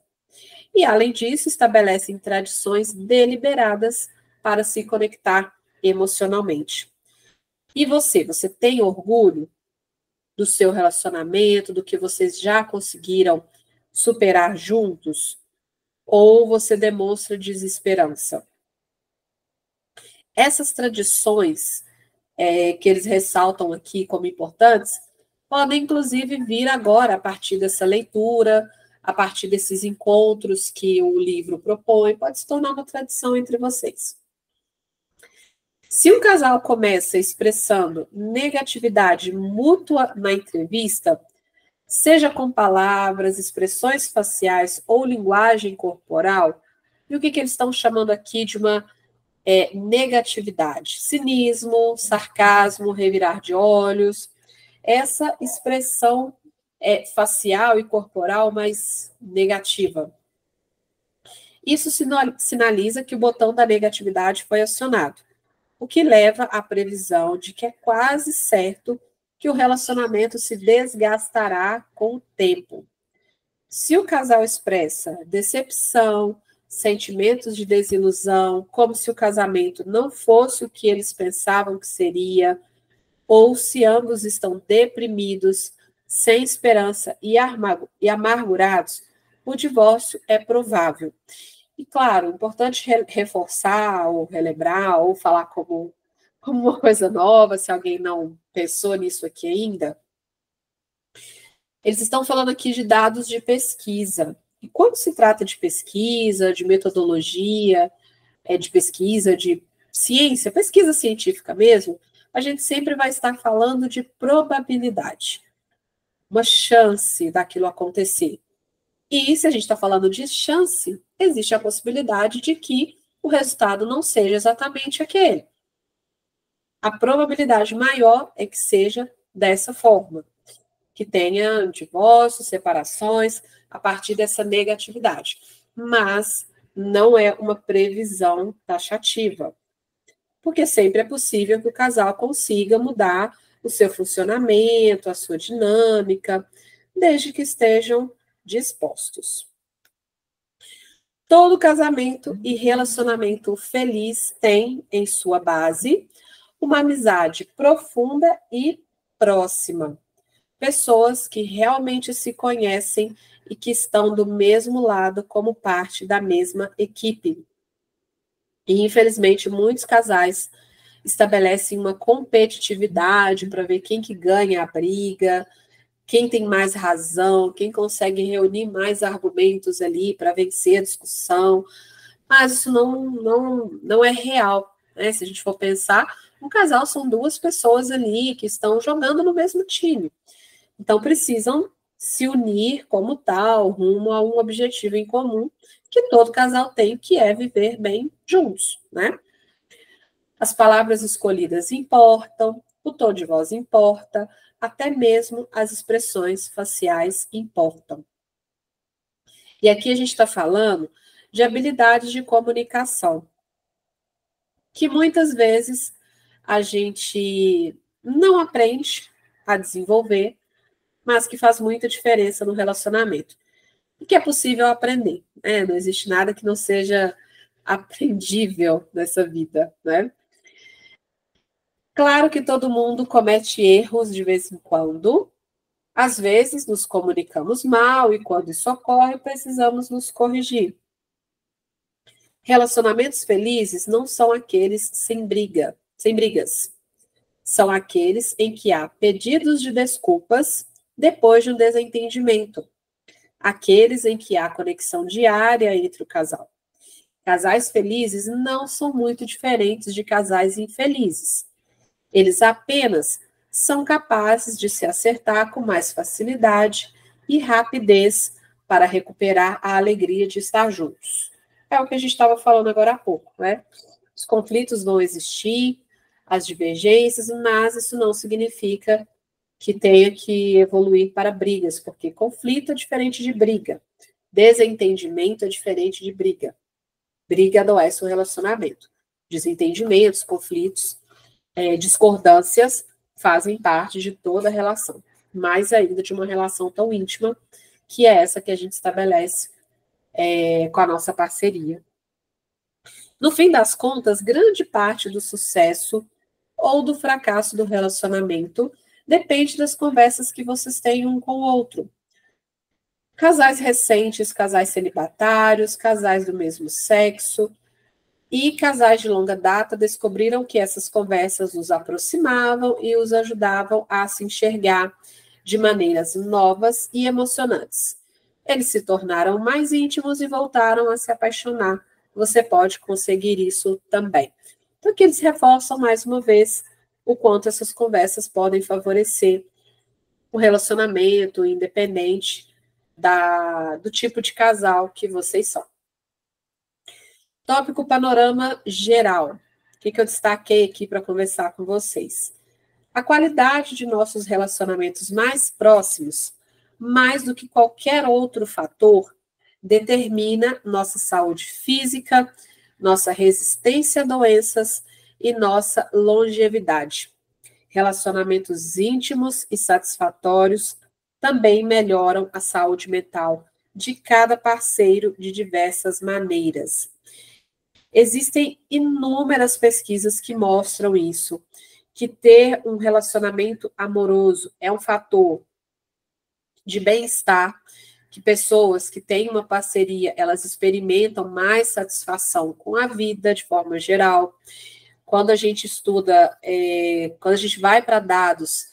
E, além disso, estabelecem tradições deliberadas para se conectar emocionalmente. E você tem orgulho do seu relacionamento, do que vocês já conseguiram superar juntos? Ou você demonstra desesperança? Essas tradições que eles ressaltam aqui como importantes podem, inclusive, vir agora a partir dessa leitura, a partir desses encontros que o livro propõe, pode se tornar uma tradição entre vocês. Se um casal começa expressando negatividade mútua na entrevista, seja com palavras, expressões faciais ou linguagem corporal, e o que eles estão chamando aqui de uma negatividade? Cinismo, sarcasmo, revirar de olhos, essa expressão facial e corporal mais negativa. Isso sinaliza que o botão da negatividade foi acionado, o que leva à previsão de que é quase certo que o relacionamento se desgastará com o tempo. Se o casal expressa decepção, sentimentos de desilusão, como se o casamento não fosse o que eles pensavam que seria, ou se ambos estão deprimidos, sem esperança e amargurados, o divórcio é provável. E, claro, é importante reforçar, ou relembrar, ou falar como uma coisa nova, se alguém não pensou nisso aqui ainda. Eles estão falando aqui de dados de pesquisa. E quando se trata de pesquisa, de metodologia, de pesquisa, de ciência, pesquisa científica mesmo, a gente sempre vai estar falando de probabilidade. Uma chance daquilo acontecer. E se a gente está falando de chance, existe a possibilidade de que o resultado não seja exatamente aquele. A probabilidade maior é que seja dessa forma, que tenha divórcios, separações, a partir dessa negatividade. Mas não é uma previsão taxativa, porque sempre é possível que o casal consiga mudar o seu funcionamento, a sua dinâmica, desde que estejam dispostos. Todo casamento e relacionamento feliz tem em sua base uma amizade profunda e próxima. Pessoas que realmente se conhecem e que estão do mesmo lado como parte da mesma equipe. E, infelizmente, muitos casais estabelecem uma competitividade para ver quem que ganha a briga, quem tem mais razão, quem consegue reunir mais argumentos ali para vencer a discussão. Mas isso não é real, né? Se a gente for pensar, um casal são duas pessoas ali que estão jogando no mesmo time. Então, precisam se unir como tal, rumo a um objetivo em comum que todo casal tem, que é viver bem juntos, né? As palavras escolhidas importam, o tom de voz importa, até mesmo as expressões faciais importam. E aqui a gente está falando de habilidades de comunicação, que muitas vezes a gente não aprende a desenvolver, mas que faz muita diferença no relacionamento. E que é possível aprender, né? Não existe nada que não seja aprendível nessa vida, né? Claro que todo mundo comete erros de vez em quando. Às vezes nos comunicamos mal e quando isso ocorre, precisamos nos corrigir. Relacionamentos felizes não são aqueles sem brigas. São aqueles em que há pedidos de desculpas depois de um desentendimento. Aqueles em que há conexão diária entre o casal. Casais felizes não são muito diferentes de casais infelizes. Eles apenas são capazes de se acertar com mais facilidade e rapidez para recuperar a alegria de estar juntos. É o que a gente estava falando agora há pouco, né? Os conflitos vão existir, as divergências, mas isso não significa que tenha que evoluir para brigas, porque conflito é diferente de briga. Desentendimento é diferente de briga. Briga não é seu relacionamento. Desentendimentos, conflitos, discordâncias fazem parte de toda a relação. Mais ainda de uma relação tão íntima, que é essa que a gente estabelece com a nossa parceria. No fim das contas, grande parte do sucesso ou do fracasso do relacionamento depende das conversas que vocês têm um com o outro. Casais recentes, casais celibatários, casais do mesmo sexo e casais de longa data descobriram que essas conversas os aproximavam e os ajudavam a se enxergar de maneiras novas e emocionantes. Eles se tornaram mais íntimos e voltaram a se apaixonar. Você pode conseguir isso também. Então, aqui eles reforçam mais uma vez o quanto essas conversas podem favorecer o relacionamento, independente do tipo de casal que vocês são. Tópico panorama geral. O que eu destaquei aqui para conversar com vocês? A qualidade de nossos relacionamentos mais próximos, mais do que qualquer outro fator, determina nossa saúde física, nossa resistência a doenças e nossa longevidade. Relacionamentos íntimos e satisfatórios também melhoram a saúde mental de cada parceiro de diversas maneiras. Existem inúmeras pesquisas que mostram isso, que ter um relacionamento amoroso é um fator de bem-estar, que pessoas que têm uma parceria, elas experimentam mais satisfação com a vida de forma geral. Quando a gente estuda, quando a gente vai para dados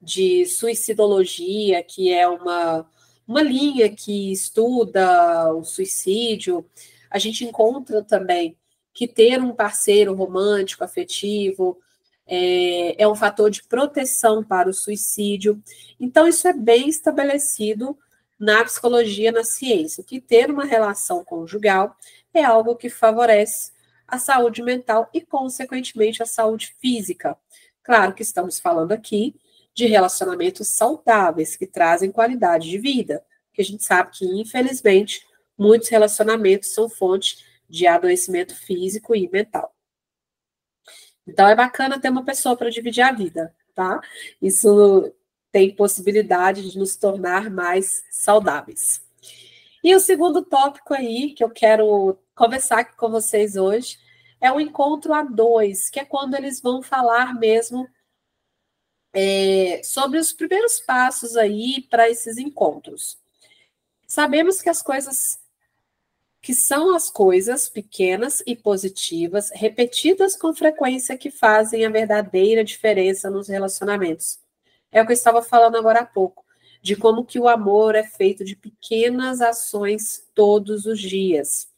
de suicidologia, que é uma linha que estuda o suicídio, a gente encontra também que ter um parceiro romântico, afetivo, é um fator de proteção para o suicídio. Então, isso é bem estabelecido na psicologia, na ciência, que ter uma relação conjugal é algo que favorece a saúde mental e, consequentemente, a saúde física. Claro que estamos falando aqui de relacionamentos saudáveis, que trazem qualidade de vida, porque a gente sabe que, infelizmente, muitos relacionamentos são fonte de adoecimento físico e mental. Então, é bacana ter uma pessoa para dividir a vida, tá? Isso tem possibilidade de nos tornar mais saudáveis. E o segundo tópico aí que eu quero conversar aqui com vocês hoje é o encontro a dois, que é quando eles vão falar mesmo sobre os primeiros passos aí para esses encontros. Sabemos que as coisas que são as coisas pequenas e positivas, repetidas com frequência, que fazem a verdadeira diferença nos relacionamentos. É o que eu estava falando agora há pouco, de como que o amor é feito de pequenas ações todos os dias.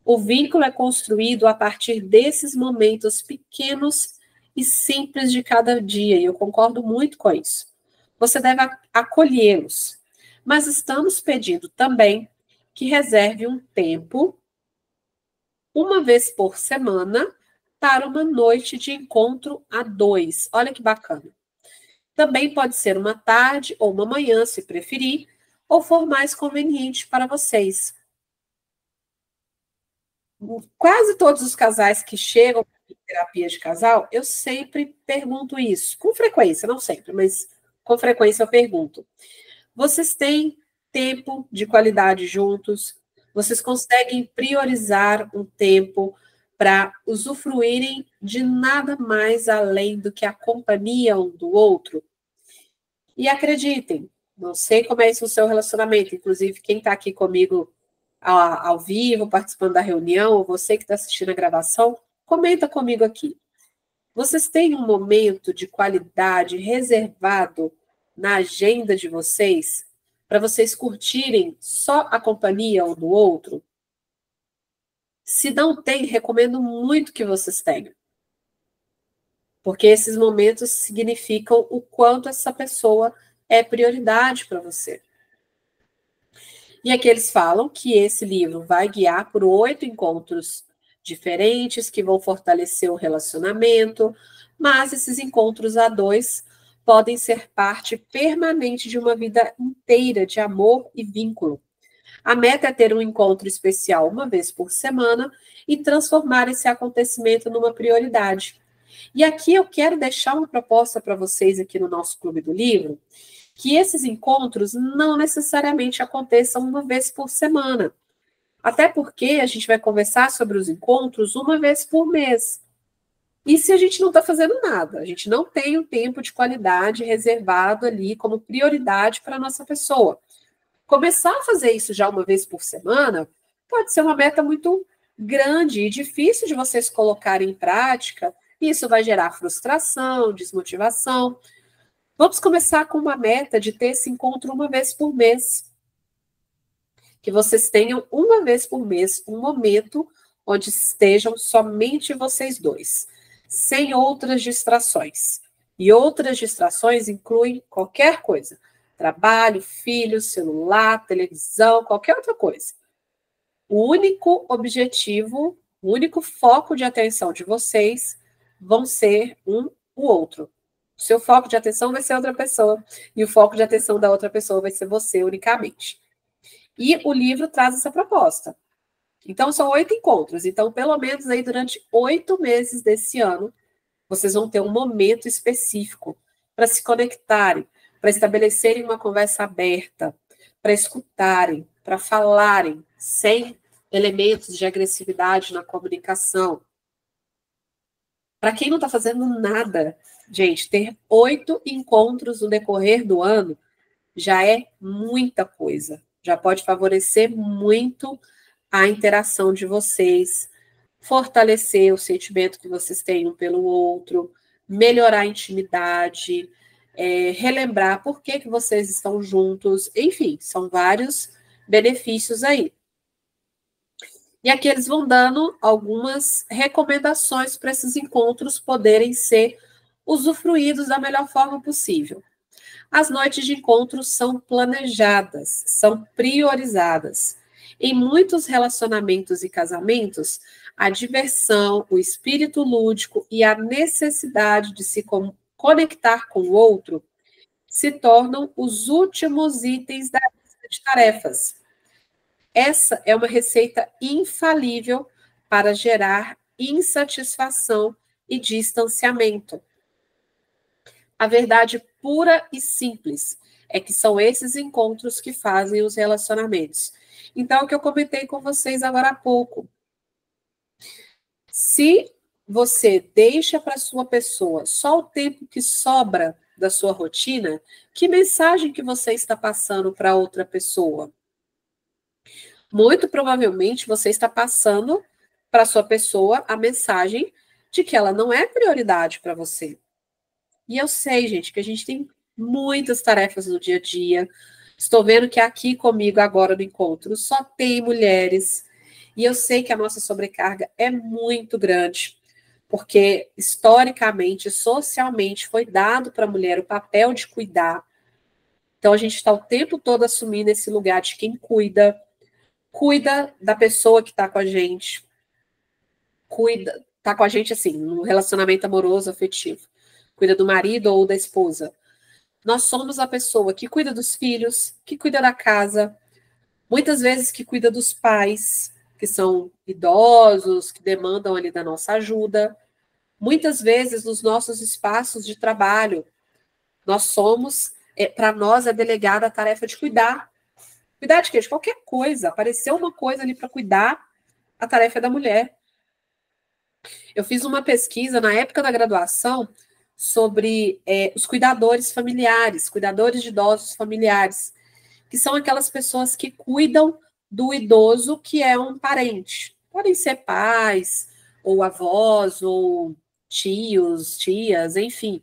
O vínculo é construído a partir desses momentos pequenos e simples de cada dia, e eu concordo muito com isso. Você deve acolhê-los, mas estamos pedindo também que reserve um tempo, uma vez por semana, para uma noite de encontro a dois. Olha que bacana. Também pode ser uma tarde ou uma manhã, se preferir, ou for mais conveniente para vocês. Quase todos os casais que chegam em terapia de casal, eu sempre pergunto isso, com frequência, não sempre, mas com frequência eu pergunto. Vocês têm tempo de qualidade juntos? Vocês conseguem priorizar um tempo para usufruírem de nada mais além do que a companhia um do outro? E acreditem, não sei como é isso no seu relacionamento, inclusive quem está aqui comigo ao vivo, participando da reunião, ou você que está assistindo a gravação, comenta comigo aqui. Vocês têm um momento de qualidade reservado na agenda de vocês para vocês curtirem só a companhia um do outro? Se não tem, recomendo muito que vocês tenham. Porque esses momentos significam o quanto essa pessoa é prioridade para você. E aqui eles falam que esse livro vai guiar por 8 encontros diferentes que vão fortalecer o relacionamento, mas esses encontros a dois podem ser parte permanente de uma vida inteira de amor e vínculo. A meta é ter um encontro especial uma vez por semana e transformar esse acontecimento numa prioridade. E aqui eu quero deixar uma proposta para vocês aqui no nosso Clube do Livro, que esses encontros não necessariamente aconteçam uma vez por semana. Até porque a gente vai conversar sobre os encontros uma vez por mês. E se a gente não está fazendo nada, a gente não tem um tempo de qualidade reservado ali como prioridade para a nossa pessoa. Começar a fazer isso já uma vez por semana pode ser uma meta muito grande e difícil de vocês colocarem em prática. Isso vai gerar frustração, desmotivação. Vamos começar com uma meta de ter esse encontro uma vez por mês. Que vocês tenham uma vez por mês um momento onde estejam somente vocês dois, sem outras distrações. E outras distrações incluem qualquer coisa: trabalho, filho, celular, televisão, qualquer outra coisa. O único objetivo, o único foco de atenção de vocês vão ser o outro. O seu foco de atenção vai ser outra pessoa e o foco de atenção da outra pessoa vai ser você unicamente. E o livro traz essa proposta. Então, são 8 encontros. Então, pelo menos aí durante 8 meses desse ano, vocês vão ter um momento específico para se conectarem, para estabelecerem uma conversa aberta, para escutarem, para falarem, sem elementos de agressividade na comunicação. Para quem não está fazendo nada, gente, ter 8 encontros no decorrer do ano já é muita coisa. Já pode favorecer muito a interação de vocês, fortalecer o sentimento que vocês têm um pelo outro, melhorar a intimidade, relembrar por que vocês estão juntos, enfim, são vários benefícios aí. E aqui eles vão dando algumas recomendações para esses encontros poderem ser usufruídos da melhor forma possível. As noites de encontro são planejadas, são priorizadas. Em muitos relacionamentos e casamentos, a diversão, o espírito lúdico e a necessidade de se conectar com o outro se tornam os últimos itens da lista de tarefas. Essa é uma receita infalível para gerar insatisfação e distanciamento. A verdade pura e simples é que são esses encontros que fazem os relacionamentos. Então, o que eu comentei com vocês agora há pouco. Se você deixa para sua pessoa só o tempo que sobra da sua rotina, que mensagem que você está passando para outra pessoa? Muito provavelmente você está passando para sua pessoa a mensagem de que ela não é prioridade para você. E eu sei, gente, que a gente tem muitas tarefas no dia a dia. Estou vendo que aqui comigo agora no encontro só tem mulheres. E eu sei que a nossa sobrecarga é muito grande, porque historicamente, socialmente, foi dado para a mulher o papel de cuidar. Então a gente está o tempo todo assumindo esse lugar de quem cuida da pessoa que está com a gente, está com a gente assim, no relacionamento amoroso, afetivo, cuida do marido ou da esposa. Nós somos a pessoa que cuida dos filhos, que cuida da casa, muitas vezes que cuida dos pais, que são idosos, que demandam ali da nossa ajuda. Muitas vezes nos nossos espaços de trabalho, nós somos, para nós é delegada a tarefa de cuidar. Cuidar de quê? De qualquer coisa. Apareceu uma coisa ali para cuidar, a tarefa é da mulher. Eu fiz uma pesquisa na época da graduação sobre os cuidadores familiares, cuidadores de idosos familiares, que são aquelas pessoas que cuidam do idoso que é um parente. Podem ser pais, ou avós, ou tios, tias, enfim.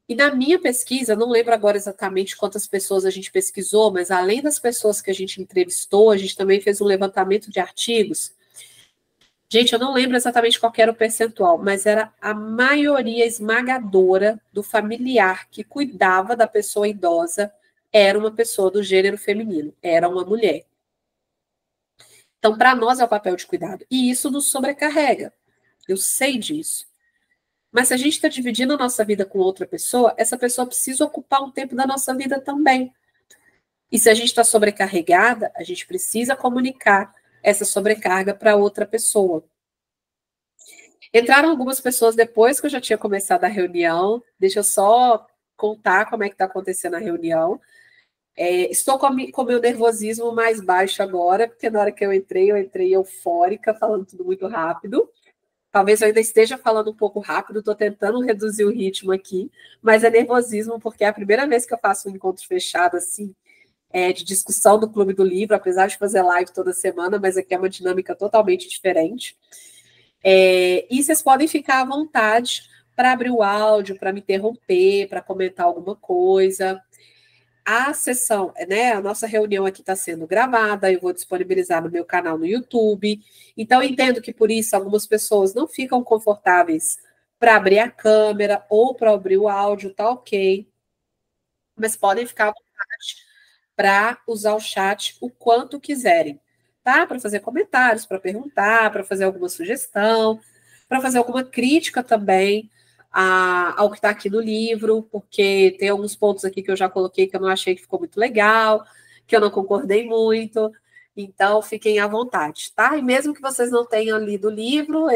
E na minha pesquisa, não lembro agora exatamente quantas pessoas a gente pesquisou, mas além das pessoas que a gente entrevistou, a gente também fez um levantamento de artigos. Gente, eu não lembro exatamente qual era o percentual, mas era a maioria esmagadora do familiar que cuidava da pessoa idosa era uma pessoa do gênero feminino, era uma mulher. Então, para nós é o papel de cuidado. E isso nos sobrecarrega. Eu sei disso. Mas se a gente está dividindo a nossa vida com outra pessoa, essa pessoa precisa ocupar um tempo da nossa vida também. E se a gente está sobrecarregada, a gente precisa comunicar essa sobrecarga para outra pessoa. Entraram algumas pessoas depois que eu já tinha começado a reunião. Deixa eu só contar como é que está acontecendo a reunião. Estou com o meu nervosismo mais baixo agora, porque na hora que eu entrei eufórica, falando tudo muito rápido. Talvez eu ainda esteja falando um pouco rápido, estou tentando reduzir o ritmo aqui, mas é nervosismo, porque é a primeira vez que eu faço um encontro fechado, assim, de discussão do Clube do Livro, apesar de fazer live toda semana, mas aqui é uma dinâmica totalmente diferente. E vocês podem ficar à vontade para abrir o áudio, para me interromper, para comentar alguma coisa. A sessão, né, a nossa reunião aqui está sendo gravada, eu vou disponibilizar no meu canal no YouTube. Então, eu entendo que por isso algumas pessoas não ficam confortáveis para abrir a câmera ou para abrir o áudio, tá ok. Mas podem ficar à vontade para usar o chat o quanto quiserem, tá? Para fazer comentários, para perguntar, para fazer alguma sugestão, para fazer alguma crítica também ao que está aqui no livro, porque tem alguns pontos aqui que eu já coloquei que eu não achei que ficou muito legal, que eu não concordei muito. Então, fiquem à vontade, tá? E mesmo que vocês não tenham lido o livro,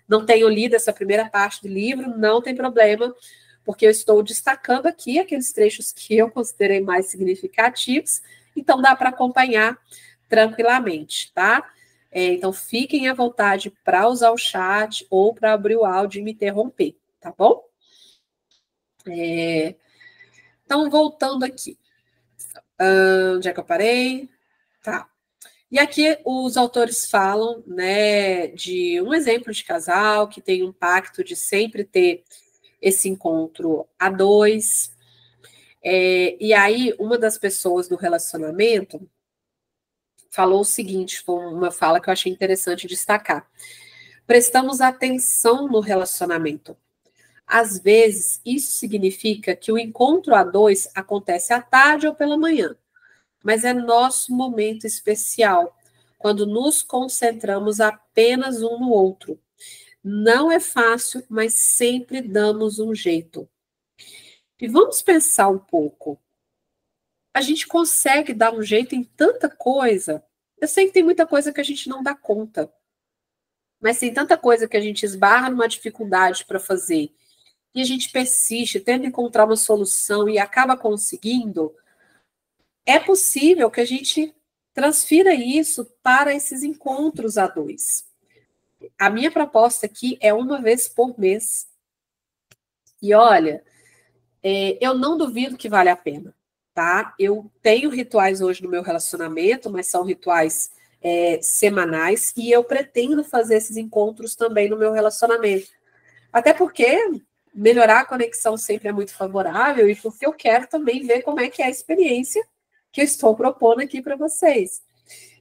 não tenham lido essa primeira parte do livro, não tem problema, porque eu estou destacando aqui aqueles trechos que eu considerei mais significativos, então dá para acompanhar tranquilamente, tá? Então, fiquem à vontade para usar o chat ou para abrir o áudio e me interromper, tá bom? Então, voltando aqui. Onde é que eu parei? Tá. E aqui os autores falam, né, de um exemplo de casal que tem um pacto de sempre ter esse encontro a dois. E aí, uma das pessoas do relacionamento falou o seguinte, foi uma fala que eu achei interessante destacar. Prestamos atenção no relacionamento. Às vezes, isso significa que o encontro a dois acontece à tarde ou pela manhã, mas é nosso momento especial, quando nos concentramos apenas um no outro. Não é fácil, mas sempre damos um jeito. E vamos pensar um pouco. A gente consegue dar um jeito em tanta coisa. Eu sei que tem muita coisa que a gente não dá conta, mas tem tanta coisa que a gente esbarra numa dificuldade para fazer e a gente persiste, tenta encontrar uma solução e acaba conseguindo, é possível que a gente transfira isso para esses encontros a dois. A minha proposta aqui é uma vez por mês. E olha, eu não duvido que vale a pena, tá? Eu tenho rituais hoje no meu relacionamento, mas são rituais semanais, e eu pretendo fazer esses encontros também no meu relacionamento. Até porque melhorar a conexão sempre é muito favorável, e porque eu quero também ver como é que é a experiência que eu estou propondo aqui para vocês.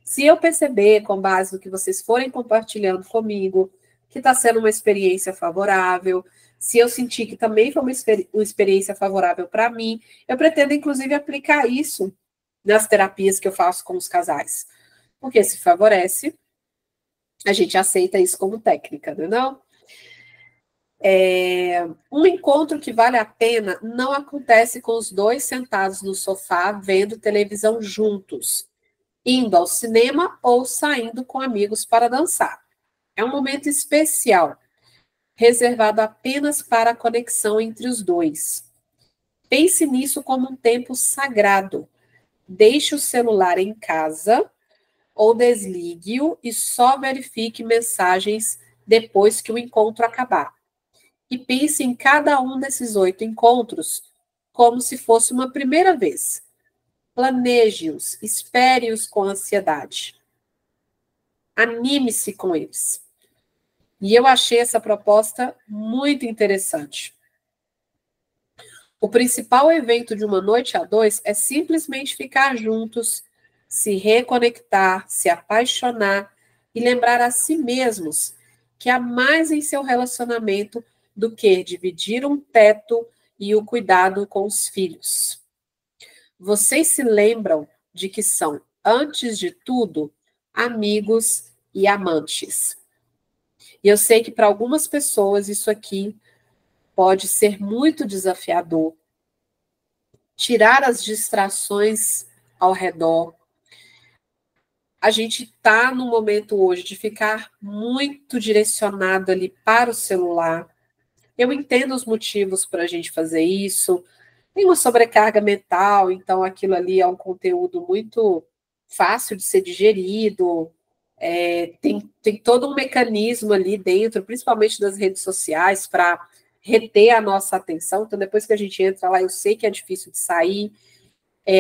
Se eu perceber, com base no que vocês forem compartilhando comigo, que está sendo uma experiência favorável, se eu sentir que também foi uma experiência favorável para mim, eu pretendo, inclusive, aplicar isso nas terapias que eu faço com os casais. Porque se favorece, a gente aceita isso como técnica, não é não? Um encontro que vale a pena não acontece com os dois sentados no sofá vendo televisão juntos, indo ao cinema ou saindo com amigos para dançar. É um momento especial, reservado apenas para a conexão entre os dois. Pense nisso como um tempo sagrado. Deixe o celular em casa ou desligue-o e só verifique mensagens depois que o encontro acabar. E pense em cada um desses 8 encontros como se fosse uma primeira vez. Planeje-os, espere-os com ansiedade. Anime-se com eles. E eu achei essa proposta muito interessante. O principal evento de uma noite a dois é simplesmente ficar juntos, se reconectar, se apaixonar e lembrar a si mesmos que há mais em seu relacionamento do que dividir um teto e o cuidado com os filhos. Vocês se lembram de que são, antes de tudo, amigos e amantes. E eu sei que para algumas pessoas isso aqui pode ser muito desafiador. Tirar as distrações ao redor. A gente está no momento hoje de ficar muito direcionado ali para o celular. Eu entendo os motivos para a gente fazer isso. Tem uma sobrecarga mental, então aquilo ali é um conteúdo muito fácil de ser digerido. Tem todo um mecanismo ali dentro, principalmente das redes sociais, para reter a nossa atenção. Então, depois que a gente entra lá, eu sei que é difícil de sair.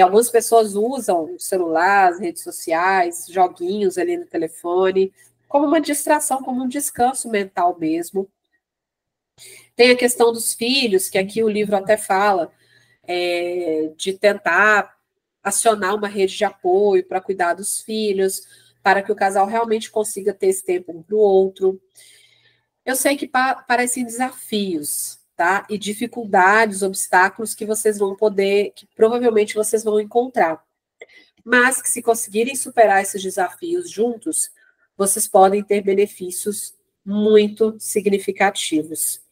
Algumas pessoas usam o celular, as redes sociais, joguinhos ali no telefone, como uma distração, como um descanso mental mesmo. Tem a questão dos filhos, que aqui o livro até fala, de tentar acionar uma rede de apoio para cuidar dos filhos, para que o casal realmente consiga ter esse tempo um para o outro. Eu sei que parecem desafios, tá? E dificuldades, obstáculos que vocês vão poder, que provavelmente vocês vão encontrar. Mas que se conseguirem superar esses desafios juntos, vocês podem ter benefícios muito significativos.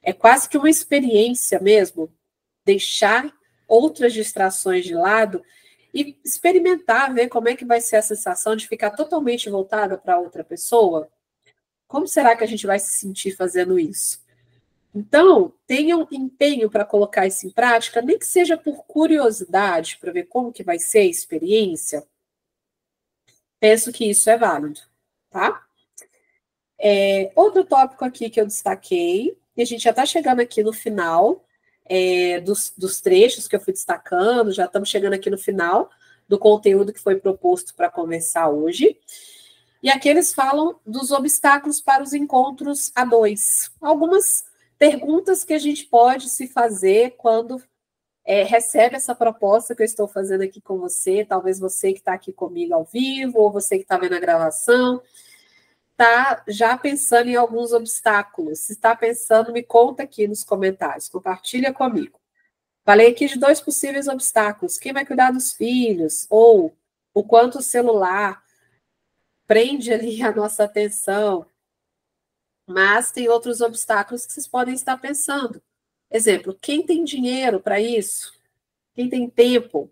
É quase que uma experiência mesmo, deixar outras distrações de lado e experimentar, ver como é que vai ser a sensação de ficar totalmente voltada para outra pessoa. Como será que a gente vai se sentir fazendo isso? Então, tenham empenho para colocar isso em prática, nem que seja por curiosidade, para ver como que vai ser a experiência. Penso que isso é válido, tá? Outro tópico aqui que eu destaquei, e a gente já está chegando aqui no final dos trechos que eu fui destacando, já estamos chegando aqui no final do conteúdo que foi proposto para conversar hoje. E aqui eles falam dos obstáculos para os encontros a dois. Algumas perguntas que a gente pode se fazer quando recebe essa proposta que eu estou fazendo aqui com você, talvez você que está aqui comigo ao vivo, ou você que está vendo a gravação, está já pensando em alguns obstáculos. Se está pensando, me conta aqui nos comentários, compartilha comigo. Falei aqui de 2 possíveis obstáculos. Quem vai cuidar dos filhos? Ou o quanto o celular prende ali a nossa atenção. Mas tem outros obstáculos que vocês podem estar pensando. Exemplo, quem tem dinheiro para isso? Quem tem tempo?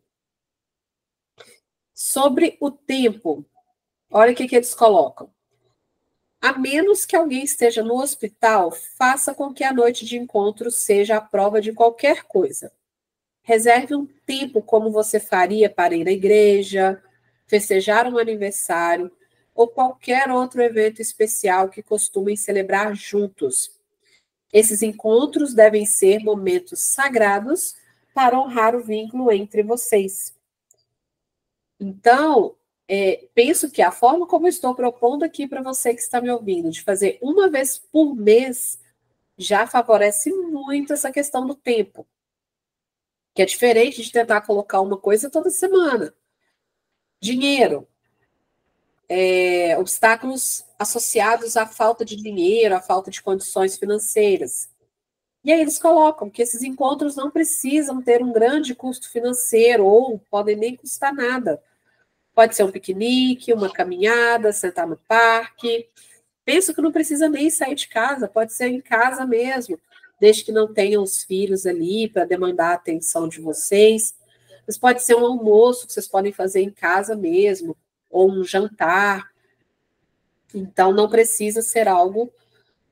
Sobre o tempo, olha o que eles colocam. A menos que alguém esteja no hospital, faça com que a noite de encontro seja a prova de qualquer coisa. Reserve um tempo como você faria para ir à igreja, festejar um aniversário ou qualquer outro evento especial que costumem celebrar juntos. Esses encontros devem ser momentos sagrados para honrar o vínculo entre vocês. Então, penso que a forma como eu estou propondo aqui para você que está me ouvindo, de fazer uma vez por mês, já favorece muito essa questão do tempo, que é diferente de tentar colocar uma coisa toda semana. Dinheiro, obstáculos associados à falta de dinheiro, à falta de condições financeiras. E aí eles colocam que esses encontros não precisam ter um grande custo financeiro ou podem nem custar nada. Pode ser um piquenique, uma caminhada, sentar no parque. Penso que não precisa nem sair de casa, pode ser em casa mesmo, desde que não tenham os filhos ali para demandar a atenção de vocês. Mas pode ser um almoço que vocês podem fazer em casa mesmo, ou um jantar. Então, não precisa ser algo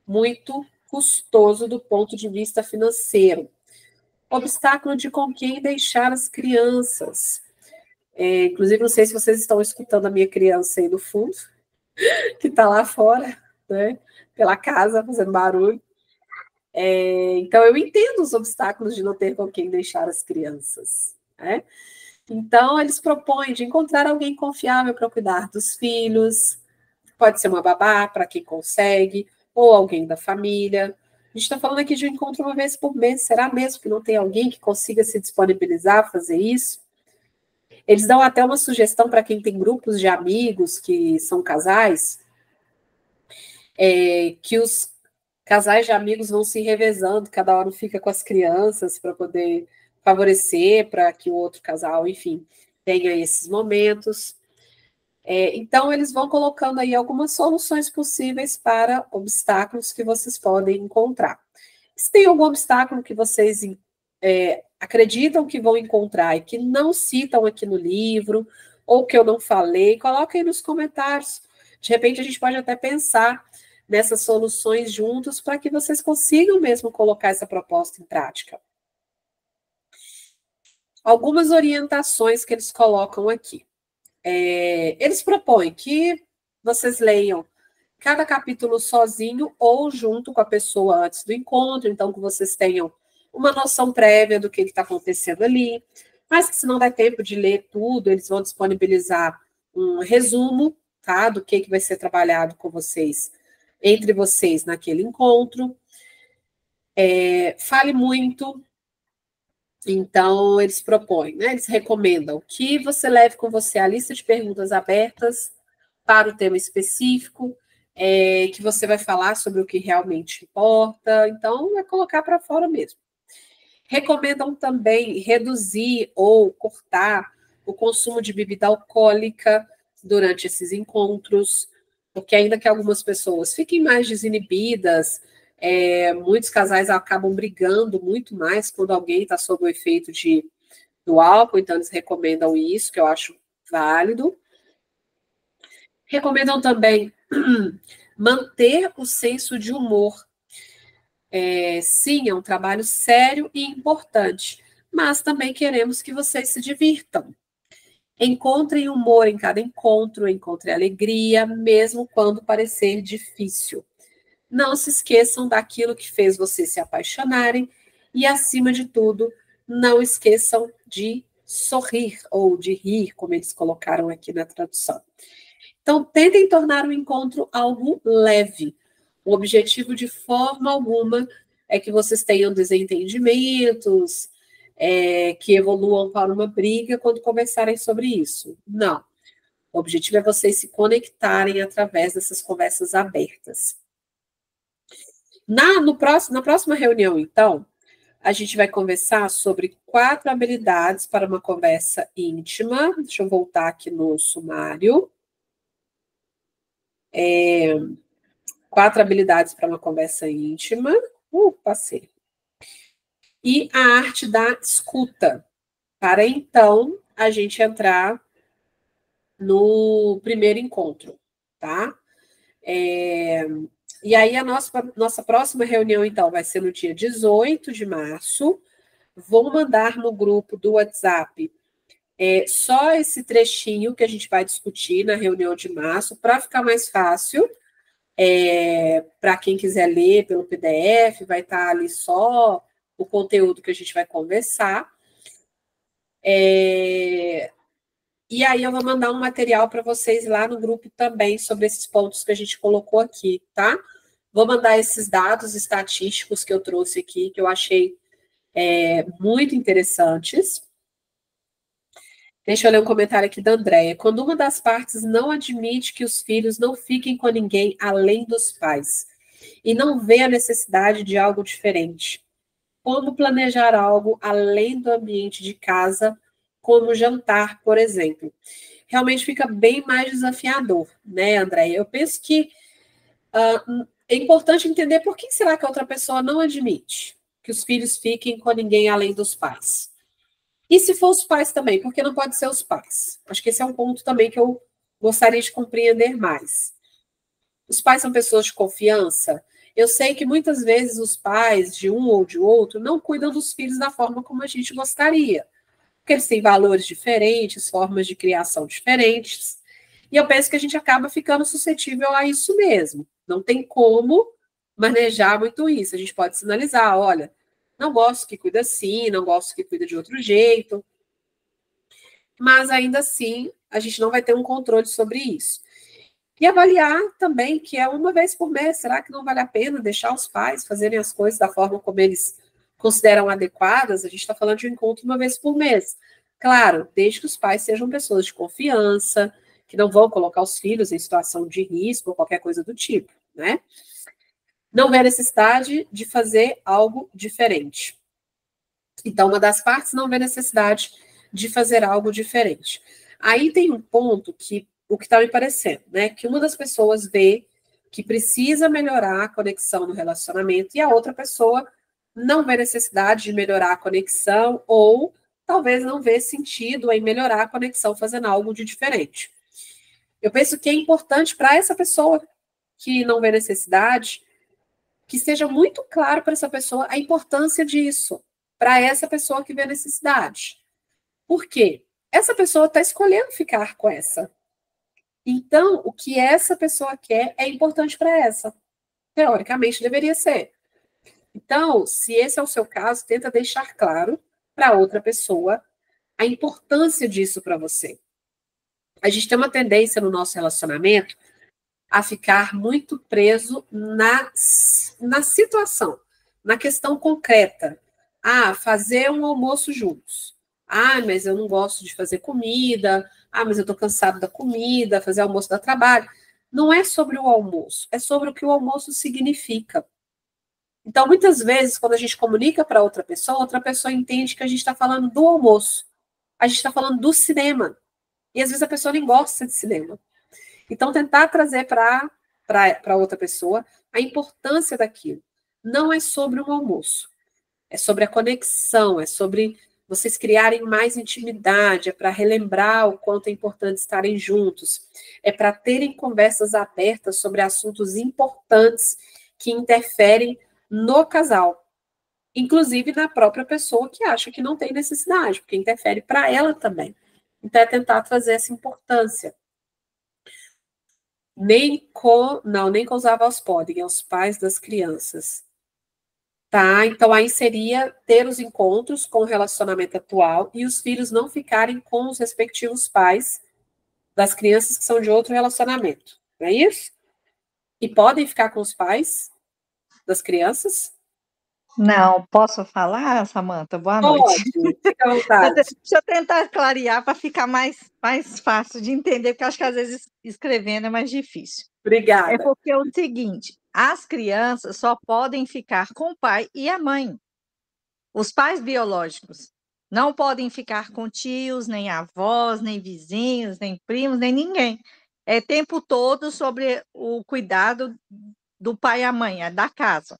muito custoso do ponto de vista financeiro. Obstáculo de com quem deixar as crianças. Inclusive, não sei se vocês estão escutando a minha criança aí no fundo, que está lá fora, né, pela casa, fazendo barulho. Então, eu entendo os obstáculos de não ter com quem deixar as crianças, né? Então, eles propõem de encontrar alguém confiável para cuidar dos filhos, pode ser uma babá, para quem consegue, ou alguém da família. A gente está falando aqui de um encontro uma vez por mês, será mesmo que não tem alguém que consiga se disponibilizar a fazer isso? Eles dão até uma sugestão para quem tem grupos de amigos que são casais, que os casais de amigos vão se revezando, cada hora fica com as crianças para poder favorecer, para que o outro casal, enfim, tenha esses momentos. Então, eles vão colocando aí algumas soluções possíveis para obstáculos que vocês podem encontrar. Se tem algum obstáculo que vocês acreditam que vão encontrar e que não citam aqui no livro, ou que eu não falei, coloquem aí nos comentários. De repente, a gente pode até pensar nessas soluções juntos para que vocês consigam mesmo colocar essa proposta em prática. Algumas orientações que eles colocam aqui. Eles propõem que vocês leiam cada capítulo sozinho ou junto com a pessoa antes do encontro, então que vocês tenham uma noção prévia do que está acontecendo ali, mas que se não der tempo de ler tudo, eles vão disponibilizar um resumo, tá, do que vai ser trabalhado com vocês, entre vocês naquele encontro. Fale muito. Então, eles propõem, né? Eles recomendam que você leve com você a lista de perguntas abertas para o tema específico, que você vai falar sobre o que realmente importa. Então, é colocar para fora mesmo. Recomendam também reduzir ou cortar o consumo de bebida alcoólica durante esses encontros, porque ainda que algumas pessoas fiquem mais desinibidas, muitos casais acabam brigando muito mais quando alguém está sob o efeito do álcool, então eles recomendam isso, que eu acho válido. Recomendam também manter o senso de humor. Sim, é um trabalho sério e importante, mas também queremos que vocês se divirtam. Encontrem humor em cada encontro, encontrem alegria, mesmo quando parecer difícil. Não se esqueçam daquilo que fez vocês se apaixonarem e, acima de tudo, não esqueçam de sorrir ou de rir, como eles colocaram aqui na tradução. Então, tentem tornar o encontro algo leve. O objetivo, de forma alguma, é que vocês tenham desentendimentos, que evoluam para uma briga quando conversarem sobre isso. Não. O objetivo é vocês se conectarem através dessas conversas abertas. Na próxima reunião, então, a gente vai conversar sobre 4 habilidades para uma conversa íntima. Deixa eu voltar aqui no sumário. 4 habilidades para uma conversa íntima. Passei. E a arte da escuta, para então a gente entrar no primeiro encontro, tá? E aí a nossa próxima reunião, então, vai ser no dia 18 de março. Vou mandar no grupo do WhatsApp só esse trechinho que a gente vai discutir na reunião de março, para ficar mais fácil. Para quem quiser ler pelo PDF, vai estar ali só o conteúdo que a gente vai conversar. E aí eu vou mandar um material para vocês lá no grupo também sobre esses pontos que a gente colocou aqui, tá? Vou mandar esses dados estatísticos que eu trouxe aqui, que eu achei muito interessantes. Deixa eu ler um comentário aqui da Andréia. Quando uma das partes não admite que os filhos não fiquem com ninguém além dos pais e não vê a necessidade de algo diferente, como planejar algo além do ambiente de casa, como jantar, por exemplo? Realmente fica bem mais desafiador, né, Andréia? Eu penso que é importante entender por que será que a outra pessoa não admite que os filhos fiquem com ninguém além dos pais. E se for os pais também, por que não pode ser os pais? Acho que esse é um ponto também que eu gostaria de compreender mais. Os pais são pessoas de confiança. Eu sei que muitas vezes os pais de um ou de outro não cuidam dos filhos da forma como a gente gostaria, porque eles têm valores diferentes, formas de criação diferentes. E eu penso que a gente acaba ficando suscetível a isso mesmo. Não tem como manejar muito isso. A gente pode sinalizar, olha, não gosto que cuida assim, não gosto que cuida de outro jeito. Mas ainda assim, a gente não vai ter um controle sobre isso. E avaliar também que é uma vez por mês. Será que não vale a pena deixar os pais fazerem as coisas da forma como eles consideram adequadas? A gente está falando de um encontro uma vez por mês. Claro, desde que os pais sejam pessoas de confiança, que não vão colocar os filhos em situação de risco ou qualquer coisa do tipo, né? Não vê a necessidade de fazer algo diferente. Então, uma das partes não vê necessidade de fazer algo diferente. Aí tem um ponto que o que está me parecendo, né? Que uma das pessoas vê que precisa melhorar a conexão no relacionamento e a outra pessoa não vê necessidade de melhorar a conexão ou talvez não vê sentido em melhorar a conexão fazendo algo de diferente. Eu penso que é importante para essa pessoa que não vê necessidade que seja muito claro para essa pessoa a importância disso, para essa pessoa que vê necessidade. Por quê? Essa pessoa está escolhendo ficar com essa. Então, o que essa pessoa quer é importante para essa. Teoricamente, deveria ser. Então, se esse é o seu caso, tenta deixar claro para outra pessoa a importância disso para você. A gente tem uma tendência no nosso relacionamento a ficar muito preso na situação, na questão concreta. Ah, fazer um almoço juntos. Ah, mas eu não gosto de fazer comida. Ah, mas eu estou cansado da comida, fazer almoço dá trabalho. Não é sobre o almoço, é sobre o que o almoço significa. Então, muitas vezes, quando a gente comunica para outra pessoa entende que a gente está falando do almoço. A gente está falando do cinema. E às vezes a pessoa nem gosta de cinema. Então, tentar trazer para outra pessoa a importância daquilo. Não é sobre um almoço. É sobre a conexão, é sobre vocês criarem mais intimidade, é para relembrar o quanto é importante estarem juntos, é para terem conversas abertas sobre assuntos importantes que interferem no casal, inclusive na própria pessoa que acha que não tem necessidade, porque interfere para ela também. Então, é tentar trazer essa importância. Nem com os avós podem, é os pais das crianças. Tá? Então, aí seria ter os encontros com o relacionamento atual e os filhos não ficarem com os respectivos pais das crianças que são de outro relacionamento. Não é isso? E podem ficar com os pais das crianças? Não, posso falar, Samanta? Boa noite. Pode, fica à vontade. Deixa eu tentar clarear para ficar mais fácil de entender, porque acho que às vezes escrevendo é mais difícil. É Obrigada. porque é o seguinte, as crianças só podem ficar com o pai e a mãe. Os pais biológicos não podem ficar com tios, nem avós, nem vizinhos, nem primos, nem ninguém. É tempo todo sobre o cuidado do pai e a mãe, da casa.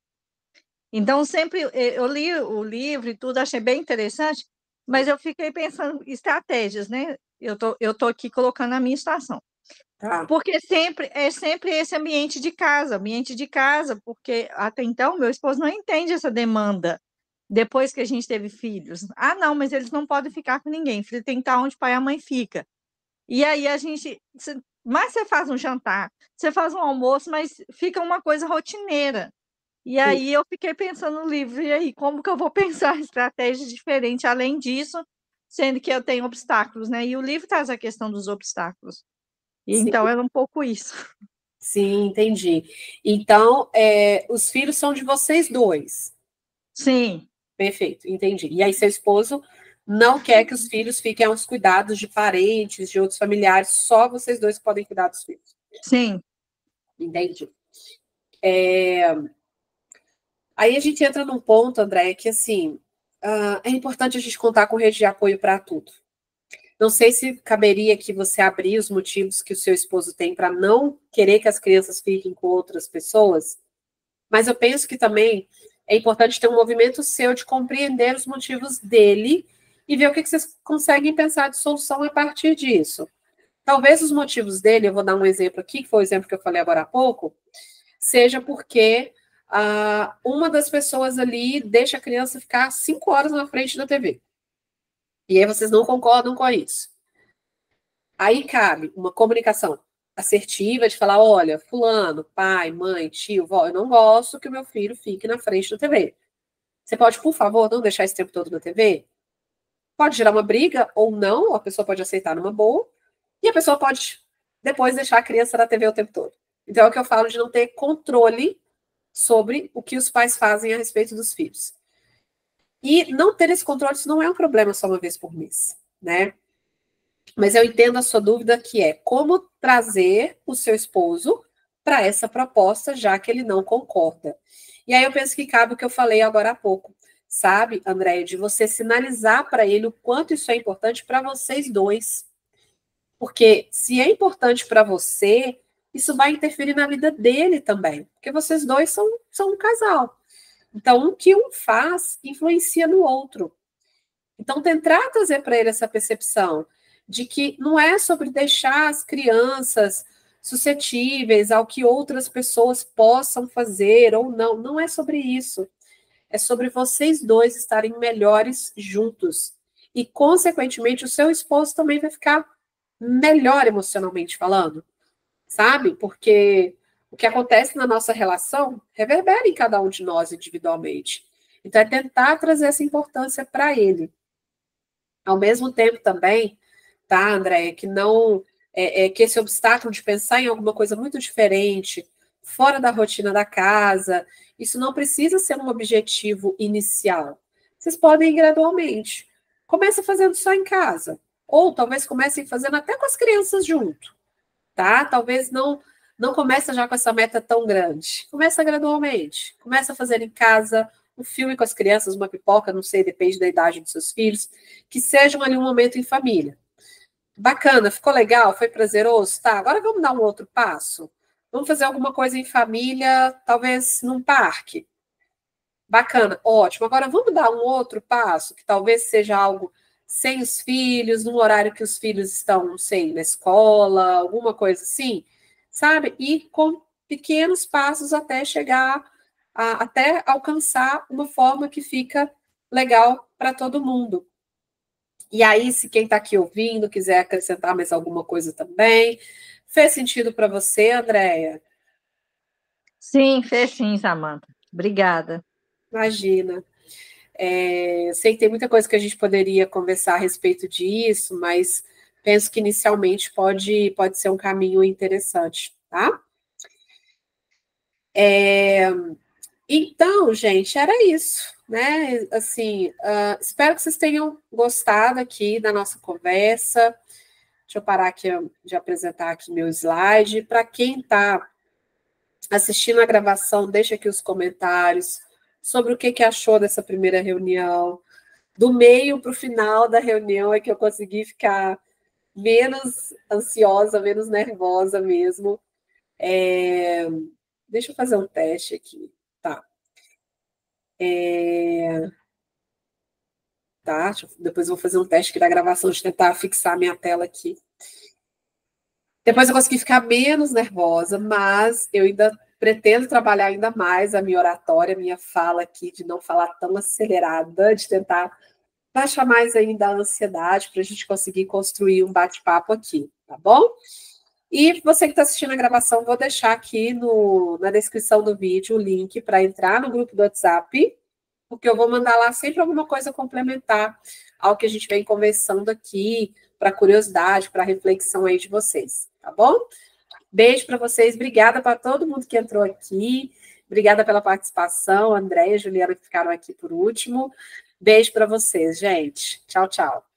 Então, sempre eu li o livro e tudo, achei bem interessante, mas eu fiquei pensando em estratégias, né? Eu tô aqui colocando a minha situação. Tá. Porque é sempre esse ambiente de casa, porque até então meu esposo não entende essa demanda. Depois que a gente teve filhos. Ah, não, mas eles não podem ficar com ninguém. Filho tem que estar onde pai e a mãe fica. E aí mas você faz um jantar, você faz um almoço, mas fica uma coisa rotineira. E Sim. aí eu fiquei pensando no livro, e aí, como que eu vou pensar estratégias diferentes além disso, sendo que eu tenho obstáculos, né? E o livro traz a questão dos obstáculos. E Sim, então era um pouco isso. sim, entendi. Então, os filhos são de vocês dois. Sim, Perfeito, entendi. E aí, seu esposo não quer que os filhos fiquem aos cuidados de parentes, de outros familiares, só vocês dois podem cuidar dos filhos. sim, Entendi. Aí a gente entra num ponto, André, que assim, é importante a gente contar com rede de apoio para tudo. Não sei se caberia que você abrir os motivos que o seu esposo tem para não querer que as crianças fiquem com outras pessoas, mas eu penso que também é importante ter um movimento seu de compreender os motivos dele e ver o que vocês conseguem pensar de solução a partir disso. Talvez os motivos dele, eu vou dar um exemplo aqui, que foi o exemplo que eu falei agora há pouco, seja porque uma das pessoas ali deixa a criança ficar 5 horas na frente da TV. E aí vocês não concordam com isso. Aí cabe uma comunicação assertiva de falar: olha, fulano, pai, mãe, tio, vó, eu não gosto que o meu filho fique na frente da TV. Você pode, por favor, não deixar esse tempo todo na TV? Pode gerar uma briga ou não, a pessoa pode aceitar numa boa, e a pessoa pode depois deixar a criança na TV o tempo todo. Então é o que eu falo de não ter controle sobre o que os pais fazem a respeito dos filhos. E não ter esse controle, isso não é um problema só uma vez por mês, né? Mas eu entendo a sua dúvida, que é como trazer o seu esposo para essa proposta, já que ele não concorda. E aí eu penso que cabe o que eu falei agora há pouco, sabe, Andréia, de você sinalizar para ele o quanto isso é importante para vocês dois. Porque se é importante para você, isso vai interferir na vida dele também. Porque vocês dois são um casal. Então, o que um faz influencia no outro. Então, tentar trazer para ele essa percepção de que não é sobre deixar as crianças suscetíveis ao que outras pessoas possam fazer ou não. Não é sobre isso. É sobre vocês dois estarem melhores juntos. E, consequentemente, o seu esposo também vai ficar melhor emocionalmente falando, sabe? Porque o que acontece na nossa relação reverbera em cada um de nós individualmente. Então, é tentar trazer essa importância para ele. Ao mesmo tempo também, tá, Andréia, que não que esse obstáculo de pensar em alguma coisa muito diferente, fora da rotina da casa, isso não precisa ser um objetivo inicial. Vocês podem ir gradualmente. Começa fazendo só em casa. Ou talvez comecem fazendo até com as crianças junto, tá? Talvez não começa já com essa meta tão grande. Começa gradualmente. Começa a fazer em casa um filme com as crianças, uma pipoca, não sei, depende da idade dos seus filhos, que sejam ali um momento em família. Bacana, ficou legal, foi prazeroso, tá? Agora vamos dar um outro passo. Vamos fazer alguma coisa em família, talvez num parque. Bacana, ótimo. Agora vamos dar um outro passo, que talvez seja algo sem os filhos, num horário que os filhos estão, não sei, na escola, alguma coisa assim, sabe? E com pequenos passos até chegar, até alcançar uma forma que fica legal para todo mundo. E aí, se quem está aqui ouvindo quiser acrescentar mais alguma coisa também, fez sentido para você, Andréia? sim, fez sim, Samanta. Obrigada. Imagina. Eu sei que tem muita coisa que a gente poderia conversar a respeito disso, mas penso que inicialmente pode ser um caminho interessante, tá? Então, gente, era isso, né? Assim, espero que vocês tenham gostado aqui da nossa conversa. Deixa eu parar aqui de apresentar aqui meu slide. Para quem está assistindo a gravação, deixa aqui os comentários sobre o que achou dessa primeira reunião. Do meio para o final da reunião é que eu consegui ficar menos ansiosa, menos nervosa mesmo. Deixa eu fazer um teste aqui. Tá. Tá, depois eu vou fazer um teste aqui da gravação de tentar fixar a minha tela aqui. Depois eu consegui ficar menos nervosa, mas eu ainda pretendo trabalhar ainda mais a minha oratória, a minha fala aqui, de não falar tão acelerada, de tentar baixar mais ainda a ansiedade para a gente conseguir construir um bate-papo aqui, tá bom? E você que está assistindo a gravação, vou deixar aqui na descrição do vídeo o link para entrar no grupo do WhatsApp, porque eu vou mandar lá sempre alguma coisa complementar ao que a gente vem conversando aqui, para curiosidade, para reflexão aí de vocês, tá bom? Beijo para vocês, obrigada para todo mundo que entrou aqui, obrigada pela participação, André e Juliana que ficaram aqui por último. Beijo para vocês, gente. Tchau, tchau.